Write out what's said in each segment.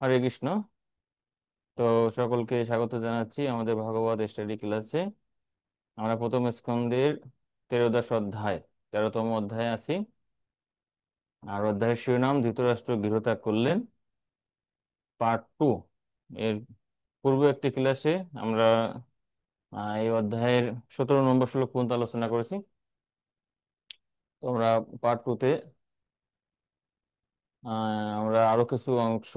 হরে কৃষ্ণ। তো সকলকে স্বাগত জানাচ্ছি আমাদের ভাগবত স্টাডি ক্লাসে। আমরা প্রথম স্কন্ধের 13দশ অধ্যায় 13তম অধ্যায়ে আছি। আর অধ্যায়ের শিরোনাম ধৃতরাষ্ট্র গৃহত্যাগ করলেন, পার্ট 2। এর পূর্ব একটি ক্লাসে আমরা এই অধ্যায়ের 17 নম্বর শ্লোক পর্যন্ত আলোচনা করেছি। তো আমরা পার্ট 2-তে আমরা আরো কিছু অংশ,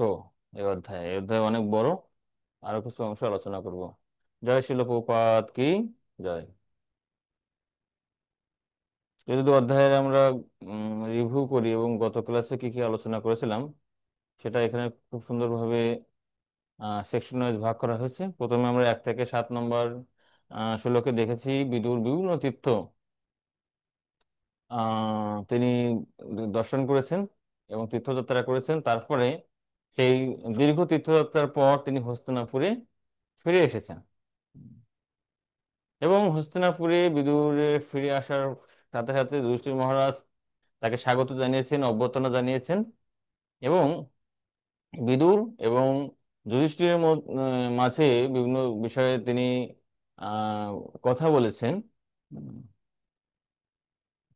এই অধ্যায় অনেক বড়, আরো কিছু অংশ আলোচনা করব। জয় শিল প্রভুপাদ কি জয়। এই যদি অধ্যায়ের আমরা রিভিউ করি এবং গত ক্লাসে কি কি আলোচনা করেছিলাম সেটা এখানে খুব সুন্দরভাবে সেকশন ওয়াইজ ভাগ করা হয়েছে। প্রথমে আমরা 1 থেকে 7 নম্বর শ্লোকে দেখেছি বিদুর বিভিন্ন তীর্থ তিনি দর্শন করেছেন এবং তীর্থযাত্রা করেছেন। তারপরে সেই দীর্ঘ তীর্থযাত্রার পর তিনি হস্তিনাপুরে ফিরে এসেছেন এবং হস্তিনাপুরে বিদুরে ফিরে আসার সাথে সাথে যুধিষ্ঠির মহারাজ তাকে স্বাগত জানিয়েছেন, অভ্যর্থনা জানিয়েছেন এবং বিদুর এবং যুধিষ্ঠিরের মাঝে বিভিন্ন বিষয়ে তিনি কথা বলেছেন। উম,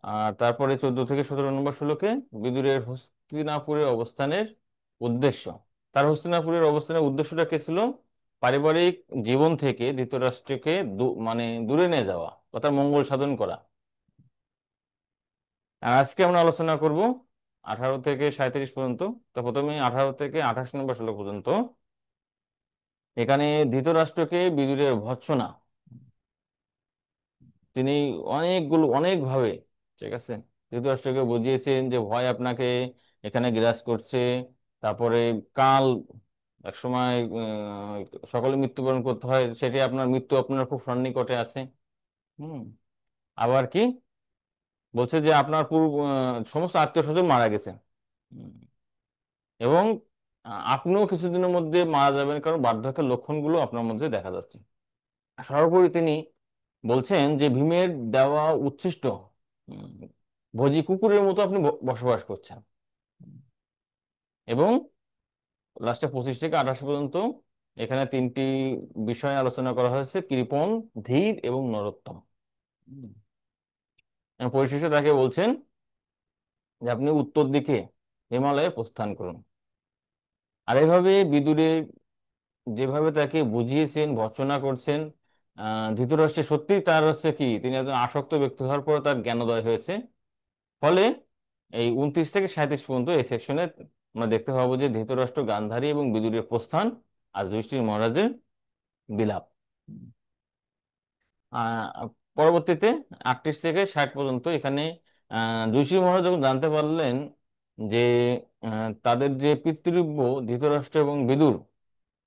আর তারপরে 14 থেকে 17 নম্বর শ্লোকে বিদুরের হস্তিনাপুরের অবস্থানের উদ্দেশ্য, তার হস্তিনাপুরের অবস্থানের উদ্দেশ্যটা কি ছিল? পারিবারিক জীবন থেকে ধৃতরাষ্ট্রকে মানে দূরে নিয়ে যাওয়া, অর্থাৎ মঙ্গল সাধন করা। আর আজকে আমরা আলোচনা করব 18 থেকে 37 পর্যন্ত। তো প্রথমে 18 থেকে 28 নম্বর শ্লোক পর্যন্ত। এখানে ধৃতরাষ্ট্রকে বিদুরের ভর্ৎসনা তিনি অনেকভাবে, ঠিক আছে, ধৃতরাষ্ট্রকে বুঝিয়েছেন যে ভয় আপনাকে এখানে গ্রাস করছে। তারপরে কাল একসময় সকলে মৃত্যুবরণ করতে হয়, সেটি আপনার মৃত্যু আপনার খুব সন্নিকটে আছে। হুম। আবার কি বলছে যে আপনার সমস্ত আত্মীয় স্বজন মারা গেছে। হুম। এবং আপনিও কিছুদিনের মধ্যে মারা যাবেন, কারণ বার্ধক্যের লক্ষণগুলো আপনার মধ্যে দেখা যাচ্ছে। সর্বোপরি তিনি বলছেন যে ভীমের দেওয়া উচ্ছিষ্ট উম, ভোজি কুকুরের মতো আপনি বসবাস করছেন। এবং লাস্টে 25 থেকে 28 পর্যন্ত এখানে 3টি বিষয় আলোচনা করা হয়েছে: কৃপণ, ধীর এবং নরোত্তম। উম, এবং পরিশেষে তাকে বলছেন যে আপনি উত্তর দিকে হিমালয়ে প্রস্থান করুন। আর এইভাবে বিদুরের যেভাবে তাকে বুঝিয়েছেন, ভর্ৎসনা করছেন, ধৃতরাষ্ট্রের সত্যি তার হচ্ছে কি, তিনি একজন আসক্ত ব্যক্তি হওয়ার পর তার জ্ঞানোদয় হয়েছে। ফলে এই 29 থেকে 37 পর্যন্ত এই সেকশনে আমরা দেখতে পাবো যে ধৃতরাষ্ট্র, গান্ধারী এবং বিদুরের প্রস্থান আর যুধিষ্ঠির মহারাজের বিলাপ। পরবর্তীতে 38 থেকে 60 পর্যন্ত এখানে যুধিষ্ঠির মহারাজ যখন জানতে পারলেন যে তাদের যে পিতৃব্য ধৃতরাষ্ট্র এবং বিদুর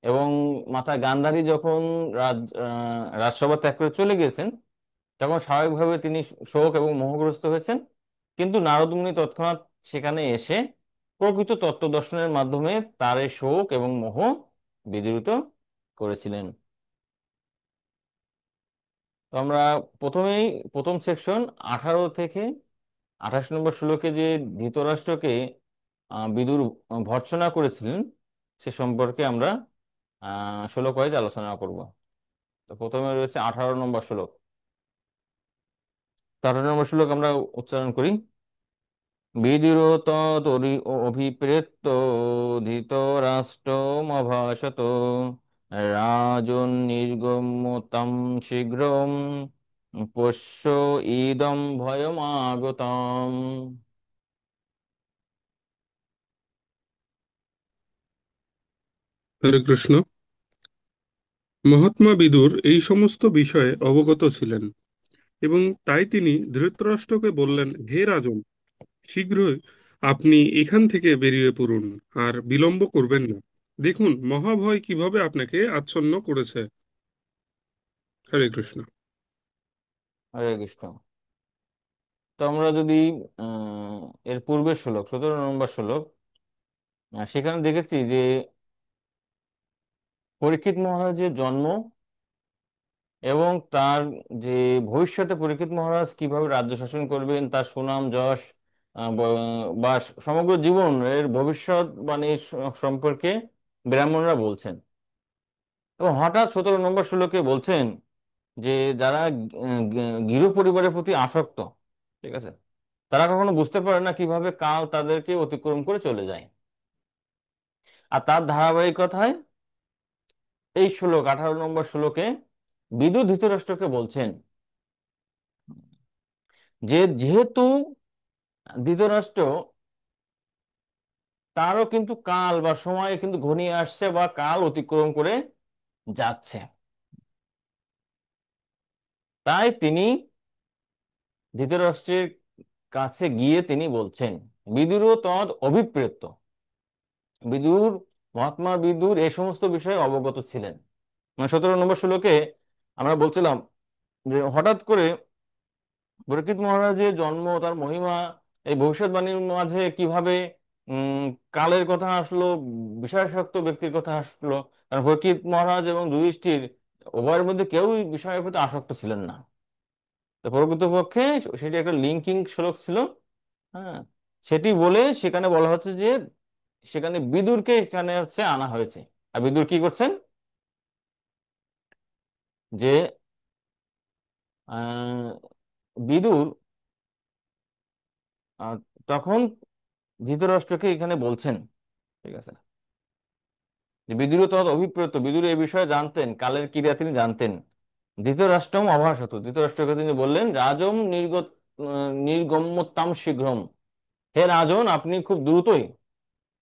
এবং মাতা গান্ধারী যখন রাজসভা ত্যাগ করে চলে গেছেন, তখন স্বাভাবিকভাবে তিনি শোক এবং মোহগ্রস্ত হয়েছেন। কিন্তু নারদ মুনি তৎক্ষণাৎ সেখানে এসে প্রকৃত তত্ত্ব দর্শনের মাধ্যমে তার এই শোক এবং মোহ বিদূরিত করেছিলেন। তো আমরা প্রথমেই প্রথম সেকশন 18 থেকে 28 নম্বর শ্লোকে যে ধৃতরাষ্ট্রকে বিদুর ভর্ৎসনা করেছিলেন সে সম্পর্কে আমরা শ্লোক ওয়াইজ আলোচনা করব। তো প্রথমে রয়েছে 18 নম্বর শ্লোক। তো 18 নম্বর শ্লোক আমরা উচ্চারণ করি। অভিপ্রেত্য ধৃতরাষ্ট্রমভাষত রাজন নির্গম্য শীঘ্রম পশ্য ইদম ভয়মাগতম। হরে কৃষ্ণ। মহাত্মা বিদুর এই সমস্ত বিষয়ে অবগত ছিলেন এবং তাই তিনি ধৃতরাষ্ট্রকে বললেন, হে রাজন, শীঘ্রই আপনি এখান থেকে বেরিয়ে পড়ুন আর বিলম্ব করবেন না। দেখুন মহাভয় কিভাবে আপনাকে আচ্ছন্ন করেছে। হরে কৃষ্ণ। হরে কৃষ্ণ। তো আমরা যদি এর পূর্বের শ্লোক 17 নম্বর শ্লোক, সেখানে দেখেছি যে পরীক্ষিত মহারাজের জন্ম এবং তার যে ভবিষ্যতে পরীক্ষিত মহারাজ কিভাবে রাজ্য শাসন করবেন, তার সুনাম যশ বা সমগ্র জীবন এর ভবিষ্যৎবাণী সম্পর্কে ব্রাহ্মণরা বলছেন। এবং হঠাৎ 17 নম্বর শ্লোকে বলছেন যে যারা গৃহ পরিবারের প্রতি আসক্ত, ঠিক আছে, তারা কখনো বুঝতে পারে না কিভাবে কাল তাদেরকে অতিক্রম করে চলে যায়। আর তার ধারাবাহিকতায় এই 18 নম্বর শ্লোকে বিদুর ধৃতরাষ্ট্রকে বলছেন যে যেহেতু ধৃতরাষ্ট্র, তারও কিন্তু কাল বা সময় কিন্তু ঘনিয়ে আসছে বা কাল অতিক্রম করে যাচ্ছে, তাই তিনি ধৃতরাষ্ট্রের কাছে গিয়ে তিনি বলছেন, বিদুরও তদ অভিপ্রেত। বিদুর, মহাত্মা বিদুর এই সমস্ত বিষয়ে অবগত ছিলেন। মানে 17 নম্বর শ্লোকে আমরা বলছিলাম যে হঠাৎ করে পরীক্ষিত মহারাজের জন্ম, তার মহিমা, এই ভবিষ্যৎবাণীর মাঝে কিভাবে উম কালের কথা আসলো, বিষয়াসক্ত ব্যক্তির কথা আসলো। কারণ পরীক্ষিত মহারাজ এবং যুধিষ্ঠির উভয়ের মধ্যে কেউই বিষয়ের প্রতি আসক্ত ছিলেন না। তো প্রকৃতপক্ষে সেটি একটা লিঙ্কিং শ্লোক ছিল। হ্যাঁ, সেটি বলে সেখানে বলা হচ্ছে যে সেখানে বিদুরকে এখানে হচ্ছে আনা হয়েছে। আর বিদুর কি করছেন, যে আহ, বিদুর আহ, তখন ধৃতরাষ্ট্রকে এখানে বলছেন, ঠিক আছে, যে বিদুর তৎ অভিপ্রেত, বিদুর এই বিষয়ে জানতেন, কালের ক্রিয়া তিনি জানতেন। ধৃতরাষ্ট্রম অভাসত, ধৃতরাষ্ট্রকে তিনি বললেন, রাজম নির্গম্যতাম শীঘ্রম, হে রাজন আপনি খুব দ্রুতই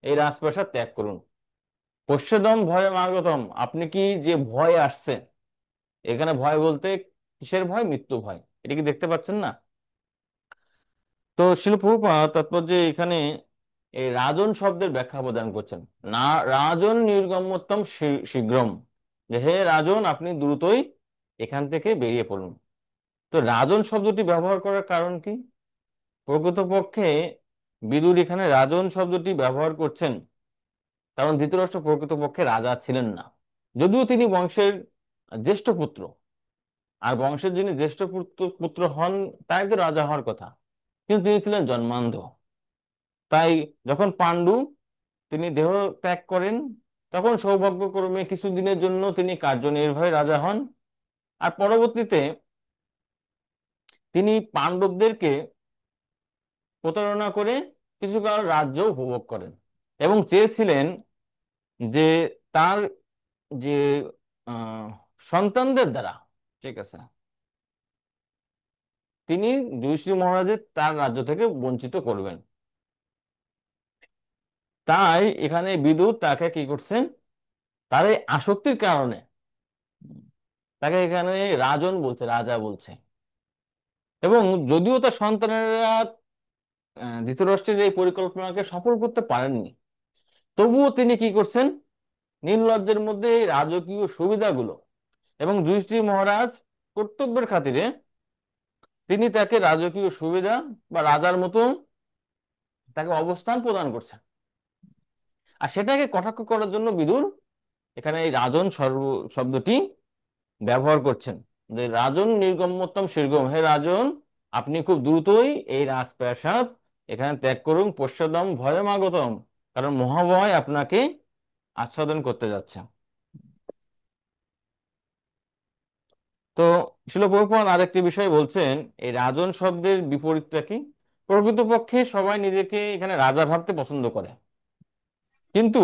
এই রাজপ্রাসাদ ত্যাগ করুন। পশ্যদম ভয়ম আগতম, আপনি কি যে ভয় আসছে, এখানে ভয় বলতে কিসের ভয়? মৃত্যু ভয়। এটা কি দেখতে পাচ্ছেন না? তো শিল প্রভুপাদ তাৎপর্য এখানে এই রাজন শব্দের ব্যাখ্যা প্রদান করছেন। না, রাজন নির্গম্যতম শীঘ্রম, যে হে রাজন আপনি দ্রুতই এখান থেকে বেরিয়ে পড়ুন। তো রাজন শব্দটি ব্যবহার করার কারণ কি? প্রকৃতপক্ষে বিদুর এখানে রাজন শব্দটি ব্যবহার করছেন কারণ ধৃতরাষ্ট্র প্রকৃতপক্ষে রাজা ছিলেন না। যদিও তিনি বংশের জ্যেষ্ঠ পুত্র, আর বংশের যিনি জ্যেষ্ঠ পুত্র পুত্র হন তাই তো রাজা হওয়ার কথা, কিন্তু তিনি ছিলেন জন্মান্ধ। তাই যখন পাণ্ডু তিনি দেহ ত্যাগ করেন, তখন সৌভাগ্যক্রমে কিছুদিনের জন্য তিনি কার্যনির্বাহী রাজা হন। আর পরবর্তীতে তিনি পাণ্ডবদেরকে প্রতারণা করে কিছুকাল রাজ্য উপভোগ করেন এবং চেয়েছিলেন যে তার যে আহ, সন্তানদের দ্বারা, ঠিক আছে, তিনি যুধিষ্ঠির মহারাজের তার রাজ্য থেকে বঞ্চিত করবেন। তাই এখানে বিদুর তাকে কি করছেন, তার এই আসক্তির কারণে তাকে এখানে রাজন বলছে, রাজা বলছে। এবং যদিও তার সন্তানেরা ধৃতরাষ্ট্রের এই পরিকল্পনাকে সফল করতে পারেননি, তবুও তিনি কি করছেন, নির্লজ্জের মধ্যে এই রাজকীয় সুবিধাগুলো এবং যুধিষ্ঠির মহারাজ কর্তব্যের খাতিরে তিনি তাকে রাজকীয় সুবিধা বা রাজার মতো তাকে অবস্থান প্রদান করছেন। আর সেটাকে কটাক্ষ করার জন্য বিদুর এখানে এই রাজন শব্দটি ব্যবহার করছেন, যে রাজন নির্গম্যতম শীর্ঘম, হে রাজন আপনি খুব দ্রুতই এই রাজপ্রাসাদ এখানে ত্যাগ করুন। পশ্চাদম ভয়মাগতম, কারণ মহাভয় আপনাকে আচ্ছাদন করতে যাচ্ছে। তো শিল প্রভুপাদ আরেকটি বিষয় বলছেন, এই রাজন শব্দের বিপরীতটা কি? প্রকৃতপক্ষে সবাই নিজেকে এখানে রাজা ভাবতে পছন্দ করে, কিন্তু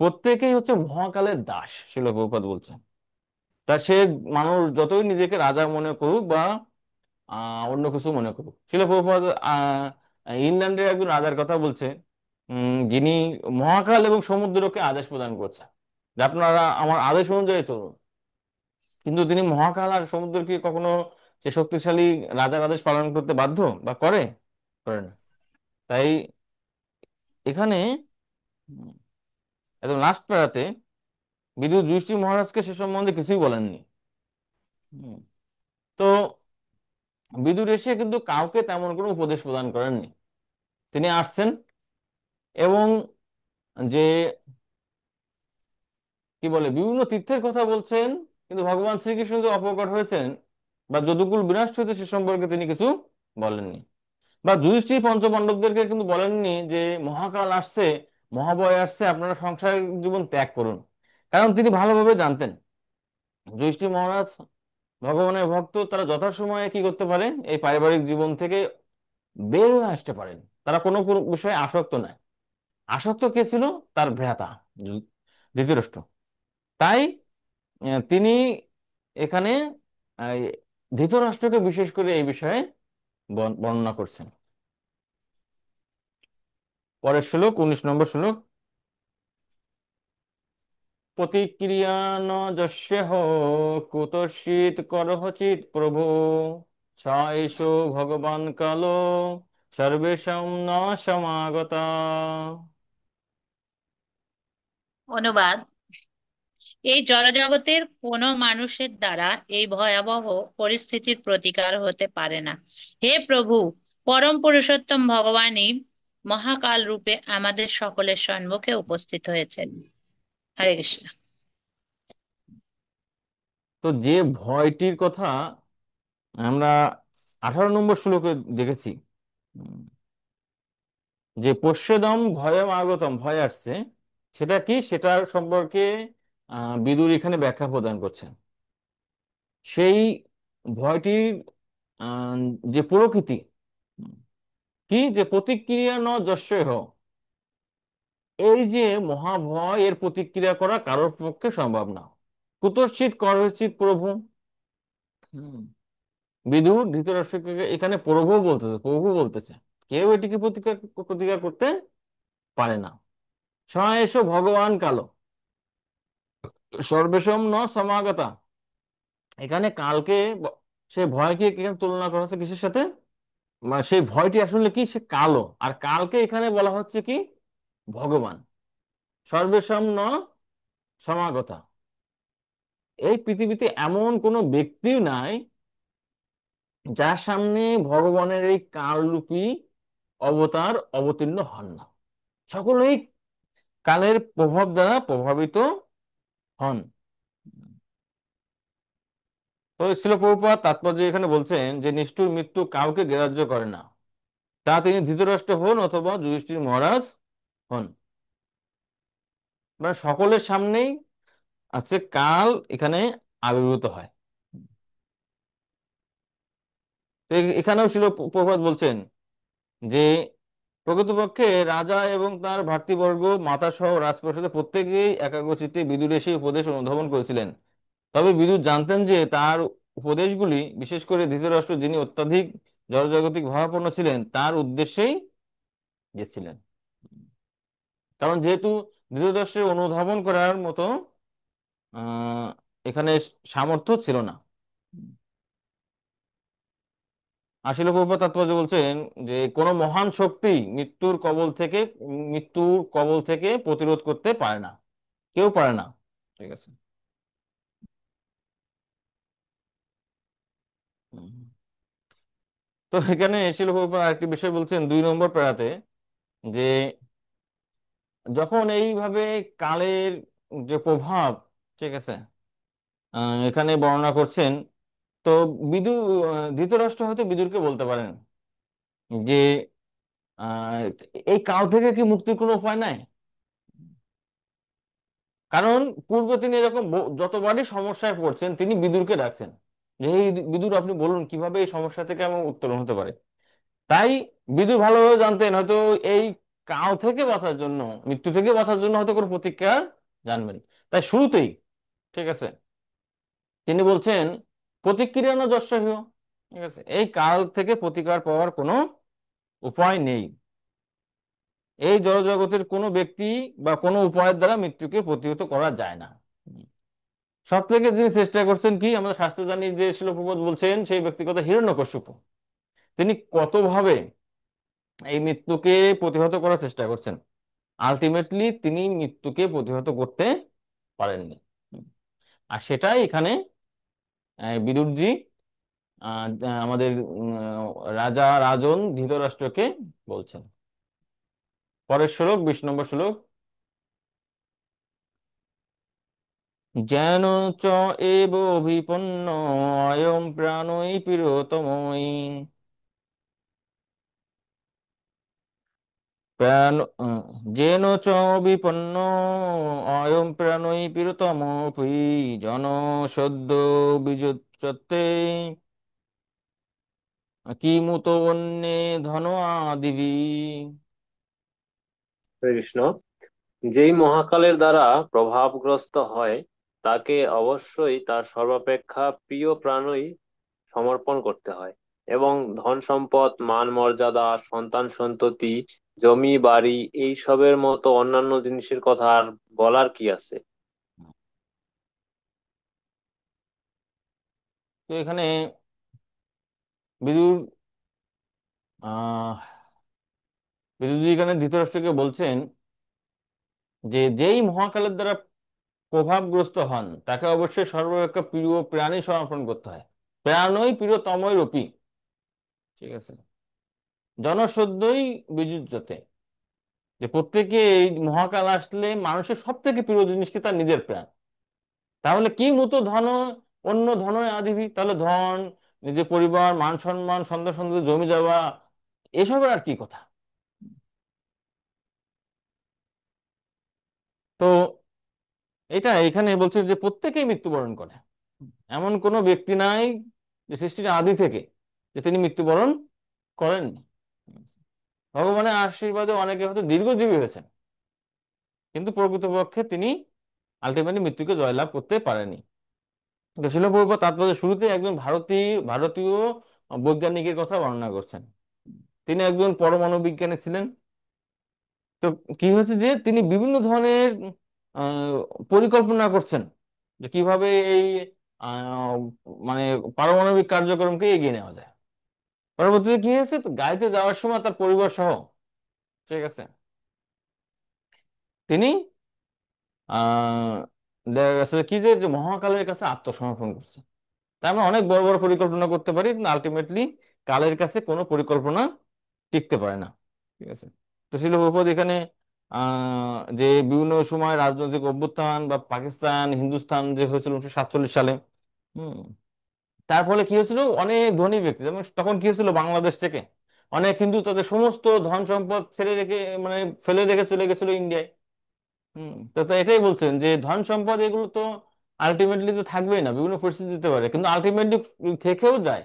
প্রত্যেকেই হচ্ছে মহাকালের দাস, শিল প্রভুপাদ বলছেন। তা সে মানুষ যতই নিজেকে রাজা মনে করুক বা অন্য কিছু মনে করুক। শিল প্রভুপাদ ইংল্যান্ডের একজন রাজার কথা বলছে, যিনি মহাকাল এবং সমুদ্রকে আদেশ প্রদান করছে যে আপনারা আমার আদেশ অনুযায়ী চলুন। কিন্তু তিনি মহাকাল আর সমুদ্রকে কখনো সে শক্তিশালী রাজার আদেশ পালন করতে বাধ্য বা করে? করে না। তাই এখানে উম, একদম লাস্ট প্যারাতে বিদুর যুধিষ্ঠির মহারাজকে সে সম্বন্ধে কিছুই বলেননি। হুম, তো বিদুর এসে কিন্তু কাউকে তেমন কোনো উপদেশ প্রদান করেননি। তিনি আসছেন এবং যে কি বলে বিভিন্ন তীর্থের কথা বলছেন, কিন্তু ভগবান শ্রীকৃষ্ণ যে অপকট হয়েছেন বা যদুকুল বিনাশ হয়েছে সে সম্পর্কে তিনি কিছু বলেননি। বা যুধিষ্ঠির পঞ্চপাণ্ডবদেরকে কিন্তু বলেননি যে মহাকাল আসছে, মহাভয় আসছে, আপনারা সংসার জীবন ত্যাগ করুন। কারণ তিনি ভালোভাবে জানতেন যুধিষ্ঠির মহারাজ ভগবানের ভক্ত, তারা যথাসময়ে কি করতে পারে, এই পারিবারিক জীবন থেকে বের হয়ে আসতে পারেন। তারা কোনো কোনো বিষয়ে আসক্ত নয়। আসক্ত কে ছিল? তার ভ্রাতা ধৃতরাষ্ট্র। তাই তিনি এখানে আহ, ধৃতরাষ্ট্রকে বিশেষ করে এই বিষয়ে বর্ণনা করছেন। পরের শ্লোক, 19 নম্বর শ্লোক। প্রতিক্রিয়া ন যস্যহ কুতশ্চিৎ করহচিৎ প্রভু স এষো ভগবান কালো সর্বেষাং ন সমাগতা। অনুবাদ: এই জড়জগতের কোনো মানুষের দ্বারা এই ভয়াবহ পরিস্থিতির প্রতিকার হতে পারে না। হে প্রভু, পরম পুরুষোত্তম ভগবানই মহাকাল রূপে আমাদের সকলের সম্মুখে উপস্থিত হয়েছেন। হরে কৃষ্ণ। তো যে ভয়টির কথা আমরা 18 নম্বর শ্লোকে দেখেছি, উম, যে পশ্যদম ভয়ম আগতম, ভয় আসছে, সেটা কি, সেটার সম্পর্কে বিদুর এখানে ব্যাখ্যা প্রদান করছেন। সেই ভয়টির আহ, যে প্রকৃতি, উম, কি, যে প্রতিক্রিয়া ন যস্যহ, এই যে মহাভয়, এর প্রতিক্রিয়া করা কারোর পক্ষে সম্ভব না। কুতশ্চিৎ করচিৎ প্রভু। হুম। বিদুর ধৃতরাষ্ট্রকে এখানে প্রভু বলতেছে, কেউ এটিকে প্রতিকার প্রতিকার করতে পারে না। সয়েস ভগবান কালো সর্বেশম ন সমাগতা। এখানে কালকে সে ভয়কে এখানে তুলনা করা হচ্ছে কিসের সাথে? মানে সেই ভয়টি আসলে কি, সে কালো, আর কালকে এখানে বলা হচ্ছে কি, ভগবান। সর্বেশম ন সমাগতা। এই পৃথিবীতে এমন কোনো ব্যক্তিও নাই যার সামনে ভগবানের এই কালরূপী অবতার অবতীর্ণ হন না। সকলেই কালের প্রভাব দ্বারা প্রভাবিত হন। তো ছিল প্রভুপাদ তাৎপর্য এখানে বলছেন যে নিষ্ঠুর মৃত্যু কাউকে গ্রাহ্য করে না, তা তিনি ধৃতরাষ্ট্র হন অথবা যুধিষ্ঠির মহারাজ হন। মানে সকলের সামনেই আছে কাল এখানে আবির্ভূত হয়। তো এখানেও ছিল প্রভুপাদ বলছেন যে প্রকৃতপক্ষে রাজা এবং তার ভ্রাতৃবর্গ, মাতা সহ রাজপ্রাসাদে প্রত্যেকেই একাগ্রচিত্তে বিদুর এসে উপদেশ অনুধাবন করেছিলেন। তবে বিদুর জানতেন যে তার উপদেশগুলি, বিশেষ করে ধৃতরাষ্ট্র যিনি অত্যাধিক জড়জাগতিক ভাবাপন্ন ছিলেন, তার উদ্দেশ্যেই গেছিলেন। কারণ যেহেতু ধৃতরাষ্ট্রের অনুধাবন করার মতো আহ এখানে সামর্থ্য ছিল না। আসলে প্রভুপাদ তাৎপর্য বলছেন যে কোনো মহান শক্তি মৃত্যুর কবল থেকে প্রতিরোধ করতে পারে না, কেউ পারে না। ঠিক আছে। হুম। তো এখানে শিল প্রভুপাদ আরেকটি বিষয় বলছেন 2 নম্বর প্যারাতে, যে যখন এইভাবে কালের যে প্রভাব, ঠিক আছে, এখানে বর্ণনা করছেন, তো বিদু ধৃতরাষ্ট্র হয়তো বিদুরকে বলতে পারেন যে আহ, এই কাল থেকে কি মুক্তির কোনো উপায় নাই? কারণ পূর্বে তিনি এরকম যতবারই সমস্যায় পড়ছেন, তিনি বিদুরকে ডাকছেন যে এই বিদুর, আপনি বলুন কিভাবে এই সমস্যা থেকে আমি উত্তরণ হতে পারে। তাই বিদুর ভালোভাবে জানতেন হয়তো এই কাল থেকে বাঁচার জন্য, মৃত্যু থেকে বাঁচার জন্য হয়তো কোনো প্রতিকার জানবেন। তাই শুরুতেই, ঠিক আছে, তিনি বলছেন প্রতিক্রিয়া না যশস্বী। ঠিক আছে, এই কাল থেকে প্রতিকার পাওয়ার কোনো উপায় নেই। এই জড়জগতের কোনো ব্যক্তি বা কোনো উপায়ের দ্বারা মৃত্যুকে প্রতিহত করা যায় না। সব থেকে যিনি চেষ্টা করছেন, কি আমরা শাস্ত্রে জানি যে শিলপ্রপাত বলছেন, সেই ব্যক্তিগত হিরণ্যকশিপু, তিনি কতভাবে এই মৃত্যুকে প্রতিহত করার চেষ্টা করছেন। আলটিমেটলি তিনি মৃত্যুকে প্রতিহত করতে পারেননি। আর সেটাই এখানে বিদুরজি আমাদের রাজা রাজন ধৃতরাষ্ট্রকে বলছেন। পরের শ্লোক, 20 নম্বর শ্লোক। যেন চ এব অভিপন্ন অয়ং প্রাণৈ প্রিয়তমৈ প্রাণ যেন চ বিপন্ন অয়ং প্রাণৈ পীরতমপি জন সদ্য বিযুচ্যতে কিমুত অন্যে ধন আদিবি। হরে কৃষ্ণ। যেই মহাকালের দ্বারা প্রভাবগ্রস্ত হয় তাকে অবশ্যই তার সর্বাপেক্ষা প্রিয় প্রাণই সমর্পণ করতে হয়, এবং ধন সম্পদ, মান মর্যাদা, সন্তান সন্ততি, জমি বাড়ি এই সবের মতো অন্যান্য জিনিসের কথা আর বলার কি আছে। তো এখানে বিদুর আহ বিদুরজি এখানে ধৃতরাষ্ট্রকে বলছেন যে যেই মহাকালের দ্বারা প্রভাবগ্রস্ত হন তাকে অবশ্যই সর্বাপেক্ষা প্রিয় প্রাণী সমর্পণ করতে হয়। প্রাণই প্রিয়তমই রূপী, ঠিক আছে, জনসদ্যই বিযুজ্যতে, যে প্রত্যেকে এই মহাকাল আসলে মানুষের সব থেকে প্রিয় জিনিস কি তার নিজের প্রাণ। তাহলে কি মতো ধন অন্য ধন আদিবি, তাহলে ধন, নিজের পরিবার, মান সম্মান, সন্তান সন্ততি, জমি জমা, এসবের আর কি কথা। তো এটা এখানে বলছে যে প্রত্যেকেই মৃত্যুবরণ করে, এমন কোনো ব্যক্তি নাই যে সৃষ্টির আদি থেকে যে তিনি মৃত্যুবরণ করেননি। ভগবানের আশীর্বাদে অনেকে হয়তো দীর্ঘজীবী হয়েছেন, কিন্তু প্রকৃতপক্ষে তিনি আলটিমেটলি মৃত্যুকে জয়লাভ করতে পারেনি। তো শিল প্রভুপাদ তাৎপর্য শুরুতে একজন ভারতীয় বৈজ্ঞানিকের কথা বর্ণনা করছেন। তিনি একজন পরমাণু বিজ্ঞানী ছিলেন। তো কি হয়েছে যে তিনি বিভিন্ন ধরনের আহ, পরিকল্পনা করছেন যে কিভাবে এই আহ, মানে পারমাণবিক কার্যক্রমকে এগিয়ে নেওয়া যায়। পরবর্তীতে কি হয়েছে, তো গাড়িতে যাওয়ার সময় তার পরিবার সহ, ঠিক আছে, তিনি আহ দেখা গেছে কি যে যে মহাকালের কাছে আত্মসমর্পণ করছে। তাই আমরা অনেক বড় বড় পরিকল্পনা করতে পারি, কিন্তু আলটিমেটলি কালের কাছে কোনো পরিকল্পনা টিকতে পারে না, ঠিক আছে। তো শিল প্রভুপাদ এখানে যে বিভিন্ন সময় রাজনৈতিক অভ্যুত্থান বা পাকিস্তান হিন্দুস্তান যে হয়েছিল 1947 সালে, হম, তার ফলে কি হয়েছিল, অনেক ধনী ব্যক্তি, যেমন তখন কি হয়েছিল, বাংলাদেশ থেকে অনেক হিন্দু তাদের সমস্ত ধন সম্পদ ছেড়ে রেখে, মানে ফেলে রেখে চলে গেছিল ইন্ডিয়ায়। তো এটাই বলছেন যে ধন সম্পদ এগুলো তো আলটিমেটলি তো থাকবেই না, বিভিন্ন পরিস্থিতি দিতে পারে, কিন্তু আলটিমেটলি থেকেও যায়।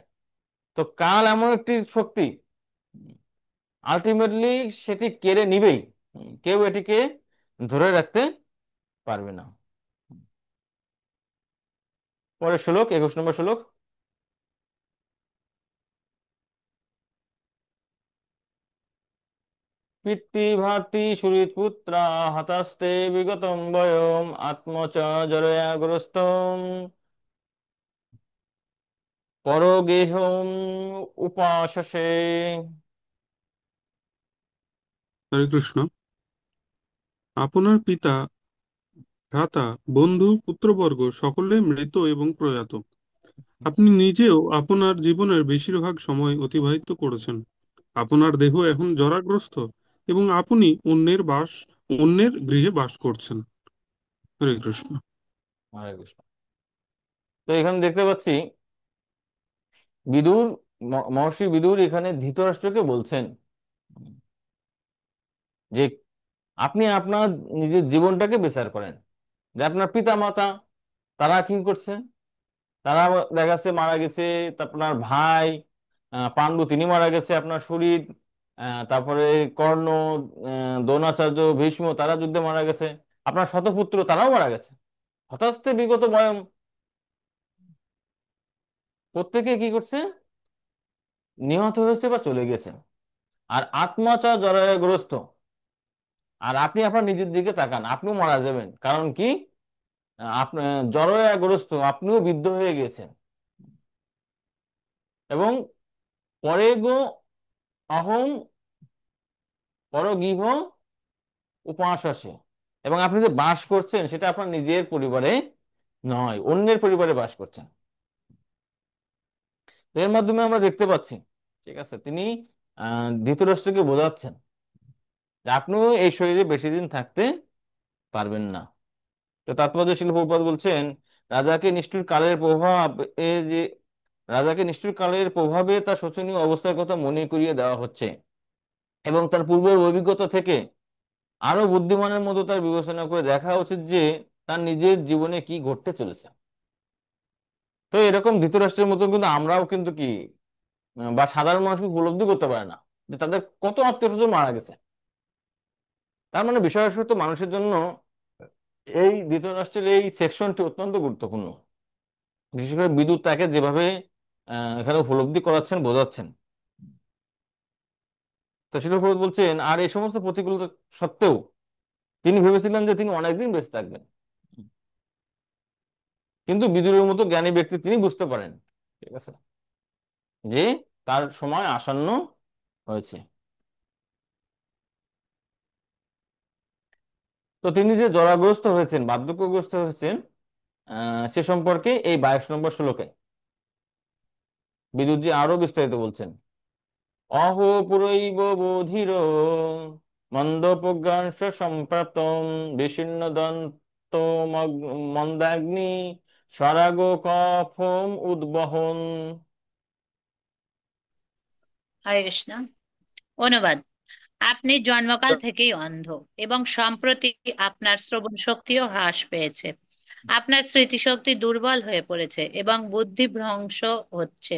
তো কাল এমন একটি শক্তি, আলটিমেটলি সেটি কেড়ে নিবেই। কেউ এটিকে ধরে রাখতে পারবে না। পরের শ্লোক, 21 নম্বর শ্লোক। পিতৃভাতি সুহৃৎপুত্রা হতাস্তে বিগতম বয়ম আত্ম চ জরয়া গ্রস্তম পরগেহম উপাসসে। হরে কৃষ্ণ। আপনার পিতা, ভ্রাতা, বন্ধু, পুত্রবর্গ সকলে মৃত এবং প্রয়াত। আপনি নিজেও আপনার জীবনের বেশিরভাগ সময় অতিবাহিত করেছেন। আপনার দেহ এখন জরাগ্রস্ত এবং আপনি অন্যের গৃহে বাস করছেন। হরে কৃষ্ণ। হরে কৃষ্ণ। তো এখানে দেখতে পাচ্ছি বিদুর, মহর্ষি বিদুর এখানে ধৃতরাষ্ট্রকে বলছেন যে আপনি আপনার নিজের জীবনটাকে বিচার করেন, যে আপনার পিতা মাতা তারা কি করছে, তারা দেখা যাচ্ছে মারা গেছে। আপনার ভাই পাণ্ডু তিনি মারা গেছে, আপনার শরীর, তারপরে কর্ণ, দ্রোণাচার্য, ভীষ্ম তারা যুদ্ধে মারা গেছে, আপনার শতপুত্র তারাও মারা গেছে। হতাস্তে বিগত বয়ম, প্রত্যেকে কি করছে, নিহত হয়েছে বা চলে গেছে। আর আত্মাচা জরাগ্রস্ত, আর আপনি আপনার নিজের দিকে তাকান, আপনিও মারা যাবেন। কারণ কি, আপনার জরাগ্রস্ত, আপনিও বৃদ্ধ হয়ে গেছেন। এবং পরে গো অহং পরগৃহ উপাসসে, এবং আপনি যে বাস করছেন সেটা আপনার নিজের পরিবারে নয়, অন্যের পরিবারে বাস করছেন। তো এর মাধ্যমে আমরা দেখতে পাচ্ছি, ঠিক আছে, তিনি ধৃতরাষ্ট্রকে বোঝাচ্ছেন যে আপনিও এই শরীরে বেশি দিন থাকতে পারবেন না। তো তাৎপর্যশীল প্রভুপাদ বলছেন রাজাকে নিষ্ঠুর কালের প্রভাব, এ যে রাজাকে নিষ্ঠুর কালের প্রভাবে তার শোচনীয় অবস্থার কথা মনে করিয়ে দেওয়া হচ্ছে। এবং তার পূর্বের অভিজ্ঞতা থেকে আরো বুদ্ধিমানের মতো তার বিবেচনা করে দেখা উচিত যে তার নিজের জীবনে কি ঘটতে চলেছে। তো এরকম ধৃতরাষ্ট্রের মতো কিন্তু আমরাও কিন্তু কি বা সাধারণ মানুষ উপলব্ধি করতে পারে না যে তাদের কত আত্মীয় স্বজন মারা গেছে। তার মানে বিষয় তো মানুষের জন্য এই ধৃতরাষ্ট্রের এই সেকশনটি অত্যন্ত গুরুত্বপূর্ণ, বিশেষ করে বিদ্যুৎ তাকে যেভাবে এখানে উপলব্ধি করাচ্ছেন, বোঝাচ্ছেন। তো শিলাপ্রভুপাদ বলছেন, আর এই সমস্ত প্রতিকূলতা সত্ত্বেও তিনি ভেবেছিলেন যে তিনি অনেকদিন বেঁচে থাকবেন। কিন্তু বিদুরের মতো জ্ঞানী ব্যক্তি তিনি বুঝতে পারেন, ঠিক আছে, যে তার সময় আসন্ন হয়েছে। তো তিনি যে জরাগ্রস্ত হয়েছেন, বার্ধক্যগ্রস্ত হয়েছেন, সে সম্পর্কে এই 22 নম্বর শ্লোকে বিদুরজি আরো বিস্তারিত বলছেন। অহো পুরৈব বোধির মন্দোপজ্ঞাংশ সম্প্রাপ্তম বিশিন্ন দন্ত মন্দাগ্নি স্বরাগ কফম উদ্বহন। হরে কৃষ্ণ। অনুবাদ। আপনি জন্মকাল থেকেই অন্ধ এবং সম্প্রতি আপনার শ্রবণ শক্তিও হ্রাস পেয়েছে। আপনার স্মৃতিশক্তি দুর্বল হয়ে পড়েছে এবং বুদ্ধি ভ্রংশ হচ্ছে।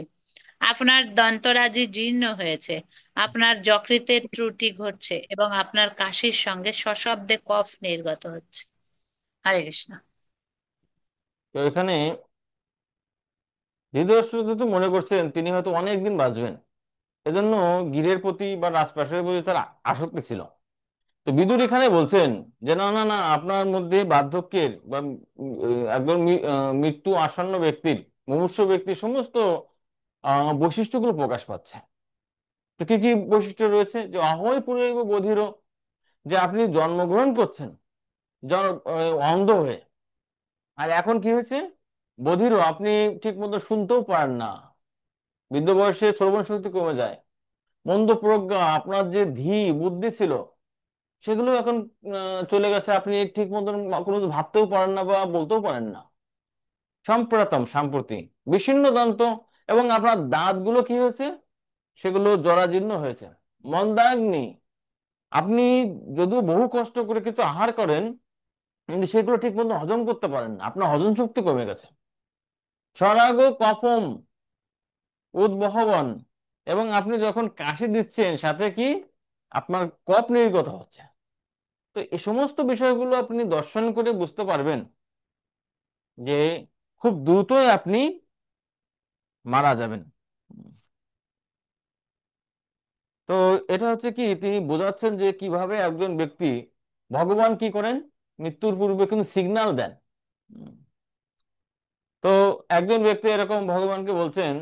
আপনার দন্তরাজি জীর্ণ হয়েছে। আপনার যকৃতের ত্রুটি ঘটছে এবং আপনার কাশির সঙ্গে সশব্দে কফ নির্গত হচ্ছে। হরে কৃষ্ণ। তো এখানে ধৃতরাষ্ট্র তো মনে করছেন তিনি হয়তো অনেকদিন বাঁচবেন, এজন্য গিরের প্রতি বা রাজপ্রাসাদের প্রতি তার আসক্তি ছিল। তো বিদুর এখানে বলছেন যে না না না, আপনার মধ্যে বার্ধক্যের বা একজন মৃত্যু আসন্ন ব্যক্তির, মুমূর্ষু ব্যক্তির সমস্ত বৈশিষ্ট্যগুলো প্রকাশ পাচ্ছে। তো কি কি বৈশিষ্ট্য রয়েছে? যে অহৈ পুরৈব বধির, যে আপনি জন্মগ্রহণ করছেন অন্ধ হয়ে, আর এখন কি হয়েছে, বধির, আপনি ঠিক মতো শুনতেও পারেন না, বৃদ্ধ বয়সে শ্রবণ শক্তি কমে যায়। মন্দ প্রজ্ঞা, আপনার যে বুদ্ধি ছিল সেগুলো এখন চলে গেছে, আপনি ঠিক মতন কোনো কিছু ভাবতেও পারেন না বা বলতেও পারেন না। সম্প্রতম, সাম্প্রতি। বিশিন্ন দন্ত, এবং আপনার দাঁতগুলো কি হয়েছে, সেগুলো জরাজীর্ণ হয়েছে। মন্দাগ্নি, আপনি যদিও বহু কষ্ট করে কিছু আহার করেন কিন্তু সেগুলো ঠিক মতো হজম করতে পারেন না, আপনার হজম শক্তি কমে গেছে। স্বরাগ কফম উদ্বহবন, এবং আপনি যখন কাশি দিচ্ছেন সাথে কি আপনার কফ নির্গত হচ্ছে। তো এই সমস্ত বিষয়গুলো আপনি দর্শন করে বুঝতে পারবেন যে খুব দ্রুতই আপনি মারা যাবেন। তো এটা হচ্ছে কি, তিনি বোঝাচ্ছেন যে কিভাবে একজন ব্যক্তি, ভগবান কি করেন, মৃত্যুর পূর্বে কিন্তু সিগন্যাল দেন। উম, তো একজন ব্যক্তি এরকম ভগবানকে বলছেন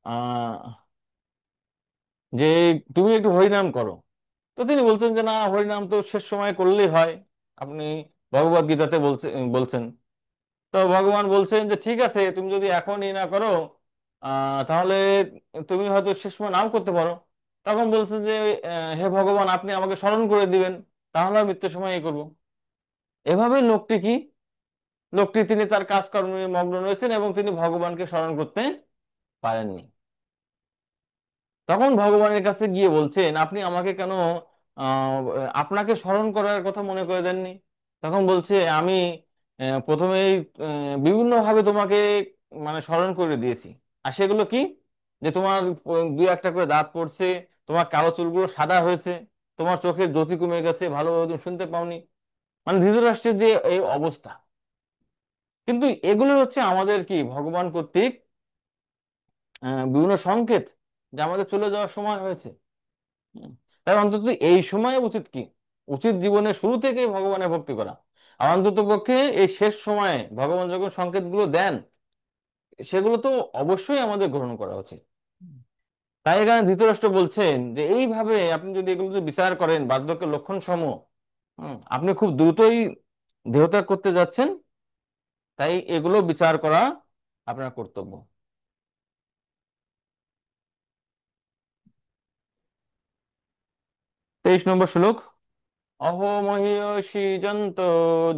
আহ যে তুমি একটু হরিনাম করো। তো তিনি বলছেন যে না, হরিনাম তো শেষ সময় করলেই হয়, আপনি ভগবদ গীতাতে বলছেন। তো ভগবান বলছেন যে ঠিক আছে, তুমি যদি এখনই না করো তাহলে তুমি হয়তো শেষ সময় নাও করতে পারো। তখন বলছে যে হে ভগবান, আপনি আমাকে স্মরণ করে দিবেন, তাহলে আমি মৃত্যুর সময় এই করবো। এভাবেই লোকটি তিনি তার কাজকর্মে মগ্ন রয়েছেন এবং তিনি ভগবানকে স্মরণ করতে পারেননি। তখন ভগবানের কাছে গিয়ে বলছেন, আপনি আমাকে কেন আহ আপনাকে স্মরণ করার কথা মনে করে দেননি? তখন বলছে, আমি প্রথমেই বিভিন্ন ভাবে তোমাকে মানে স্মরণ করে দিয়েছি। আর সেগুলো কি, যে তোমার দুই একটা করে দাঁত পড়ছে, তোমার কালো চুলগুলো সাদা হয়েছে, তোমার চোখের জ্যোতি কমে গেছে, ভালোভাবে তুমি শুনতে পাওনি, মানে ধৃতরাষ্ট্রের যে এই অবস্থা। কিন্তু এগুলো হচ্ছে আমাদের কি ভগবান কর্তৃক বিভিন্ন সংকেত, যে আমাদের চলে যাওয়ার সময় হয়েছে। হুম। তাই অন্তত এই সময়ে উচিত কি, উচিত জীবনের শুরু থেকেই ভগবানের ভক্তি করা। আর অন্তত পক্ষে এই শেষ সময়ে ভগবান যখন সংকেতগুলো দেন সেগুলো তো অবশ্যই আমাদের গ্রহণ করা উচিত। তাই এখানে ধৃতরাষ্ট্র বলছেন যে এইভাবে আপনি যদি এগুলো যদি বিচার করেন, বার্ধক্যের লক্ষণ সমূহ, আপনি খুব দ্রুতই দেহত্যাগ করতে যাচ্ছেন। তাই এগুলো বিচার করা আপনার কর্তব্য। 23 নম্বর শ্লোক। অহো মহীয়সী জন্ত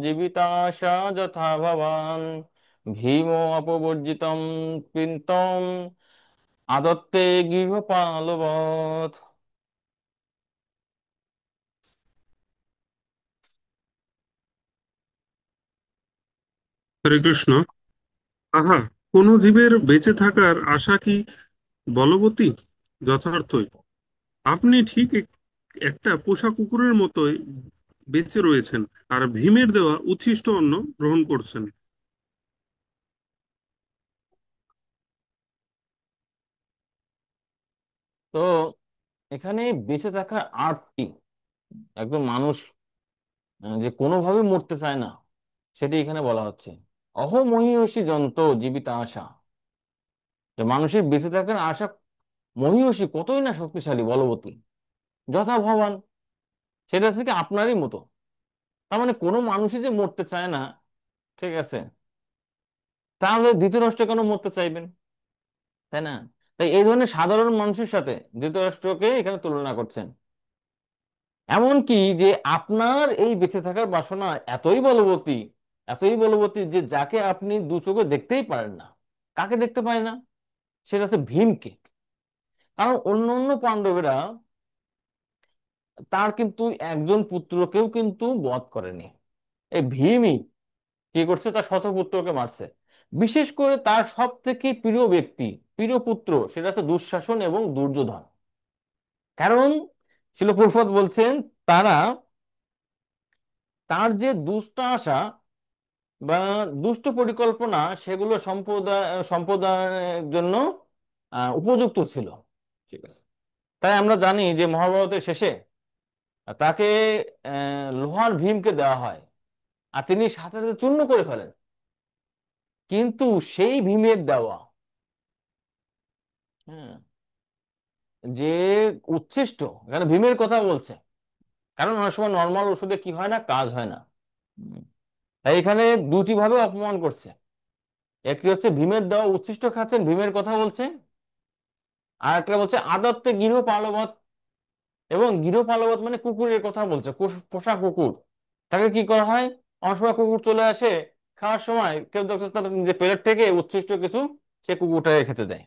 জীবিতাশা যথা ভবান ভীম অপবর্জিতম পিন্তম আদত্তে গৃহপালবৎ। হরে কৃষ্ণ। আহা, কোন জীবের বেঁচে থাকার আশা কি বলবতী? যথার্থই আপনি ঠিক একটা পোষা কুকুরের মতোই বেঁচে রয়েছেন, আর ভীমের দেওয়া উচ্ছিষ্ট অন্ন গ্রহণ করছেন। তো এখানে বেঁচে থাকার আর্ট কি? একজন মানুষ যে কোনোভাবে মরতে চায় না, সেটি এখানে বলা হচ্ছে। অহমহিষী যন্ত জীবিত আশা, যে মানুষের বেঁচে থাকার আশা মহিষী কতই না শক্তিশালী, বলবতী, যথা ভবান, সেটা হচ্ছে কি আপনারই মতো। তার মানে কোনো মানুষই যে মরতে চায় না, ঠিক আছে, তাহলে ধৃতরাষ্ট্র কেন মরতে চাইবেন, তাই না? তাই এই ধরনের সাধারণ মানুষের সাথে ধৃতরাষ্ট্রকে এখানে তুলনা করছেন। এমন কি যে আপনার এই বেঁচে থাকার বাসনা এতই বলবতী, এতই বলবতী যে যাকে আপনি দু চোখে দেখতেই পারেন না। কাকে দেখতে পায় না? সেটা হচ্ছে ভীমকে। কারণ অন্য অন্য পাণ্ডবেরা তার কিন্তু একজন পুত্রকেও কিন্তু বধ করেনি। এই ভীমই কি করছে, তার শতপুত্রকে মারছে। বিশেষ করে তার সব থেকে প্রিয় ব্যক্তি, প্রিয় পুত্র, সেটা হচ্ছে দুঃশাসন এবং দুর্যোধন। কারণ শিল প্রভুপাদ বলছেন, তারা তার যে দুষ্ট আশা বা দুষ্ট পরিকল্পনা, সেগুলো সম্প্রদায়ের জন্য উপযুক্ত ছিল। ঠিক আছে। তাই আমরা জানি যে মহাভারতের শেষে তাকে লোহার ভীমকে দেওয়া হয়, আর তিনি সাথে সাথে চূর্ণ করে ফেলেন। কিন্তু সেই ভীমের দেওয়া, হ্যাঁ, যে উচ্ছিষ্ট, এখানে ভীমের কথা বলছে। কারণ অনেক সময় নর্মাল ওষুধে কি হয় না, কাজ হয় না। হুম। তাই এখানে দুটি ভাবে অপমান করছে। একটি হচ্ছে ভীমের দেওয়া উচ্ছিষ্ট খাচ্ছেন, ভীমের কথা বলছে। আর একটা বলছে আদত্তে গৃহপালবৎ। এবং গৃহপালবৎ মানে কুকুরের কথা বলছে, পোষা কুকুর। তাকে কি করা হয়, অনেক সময় কুকুর চলে আসে, খাওয়ার সময় কেউ দেখছে তার যে প্লেট থেকে উচ্ছিষ্ট কিছু সে কুকুরটাকে খেতে দেয়।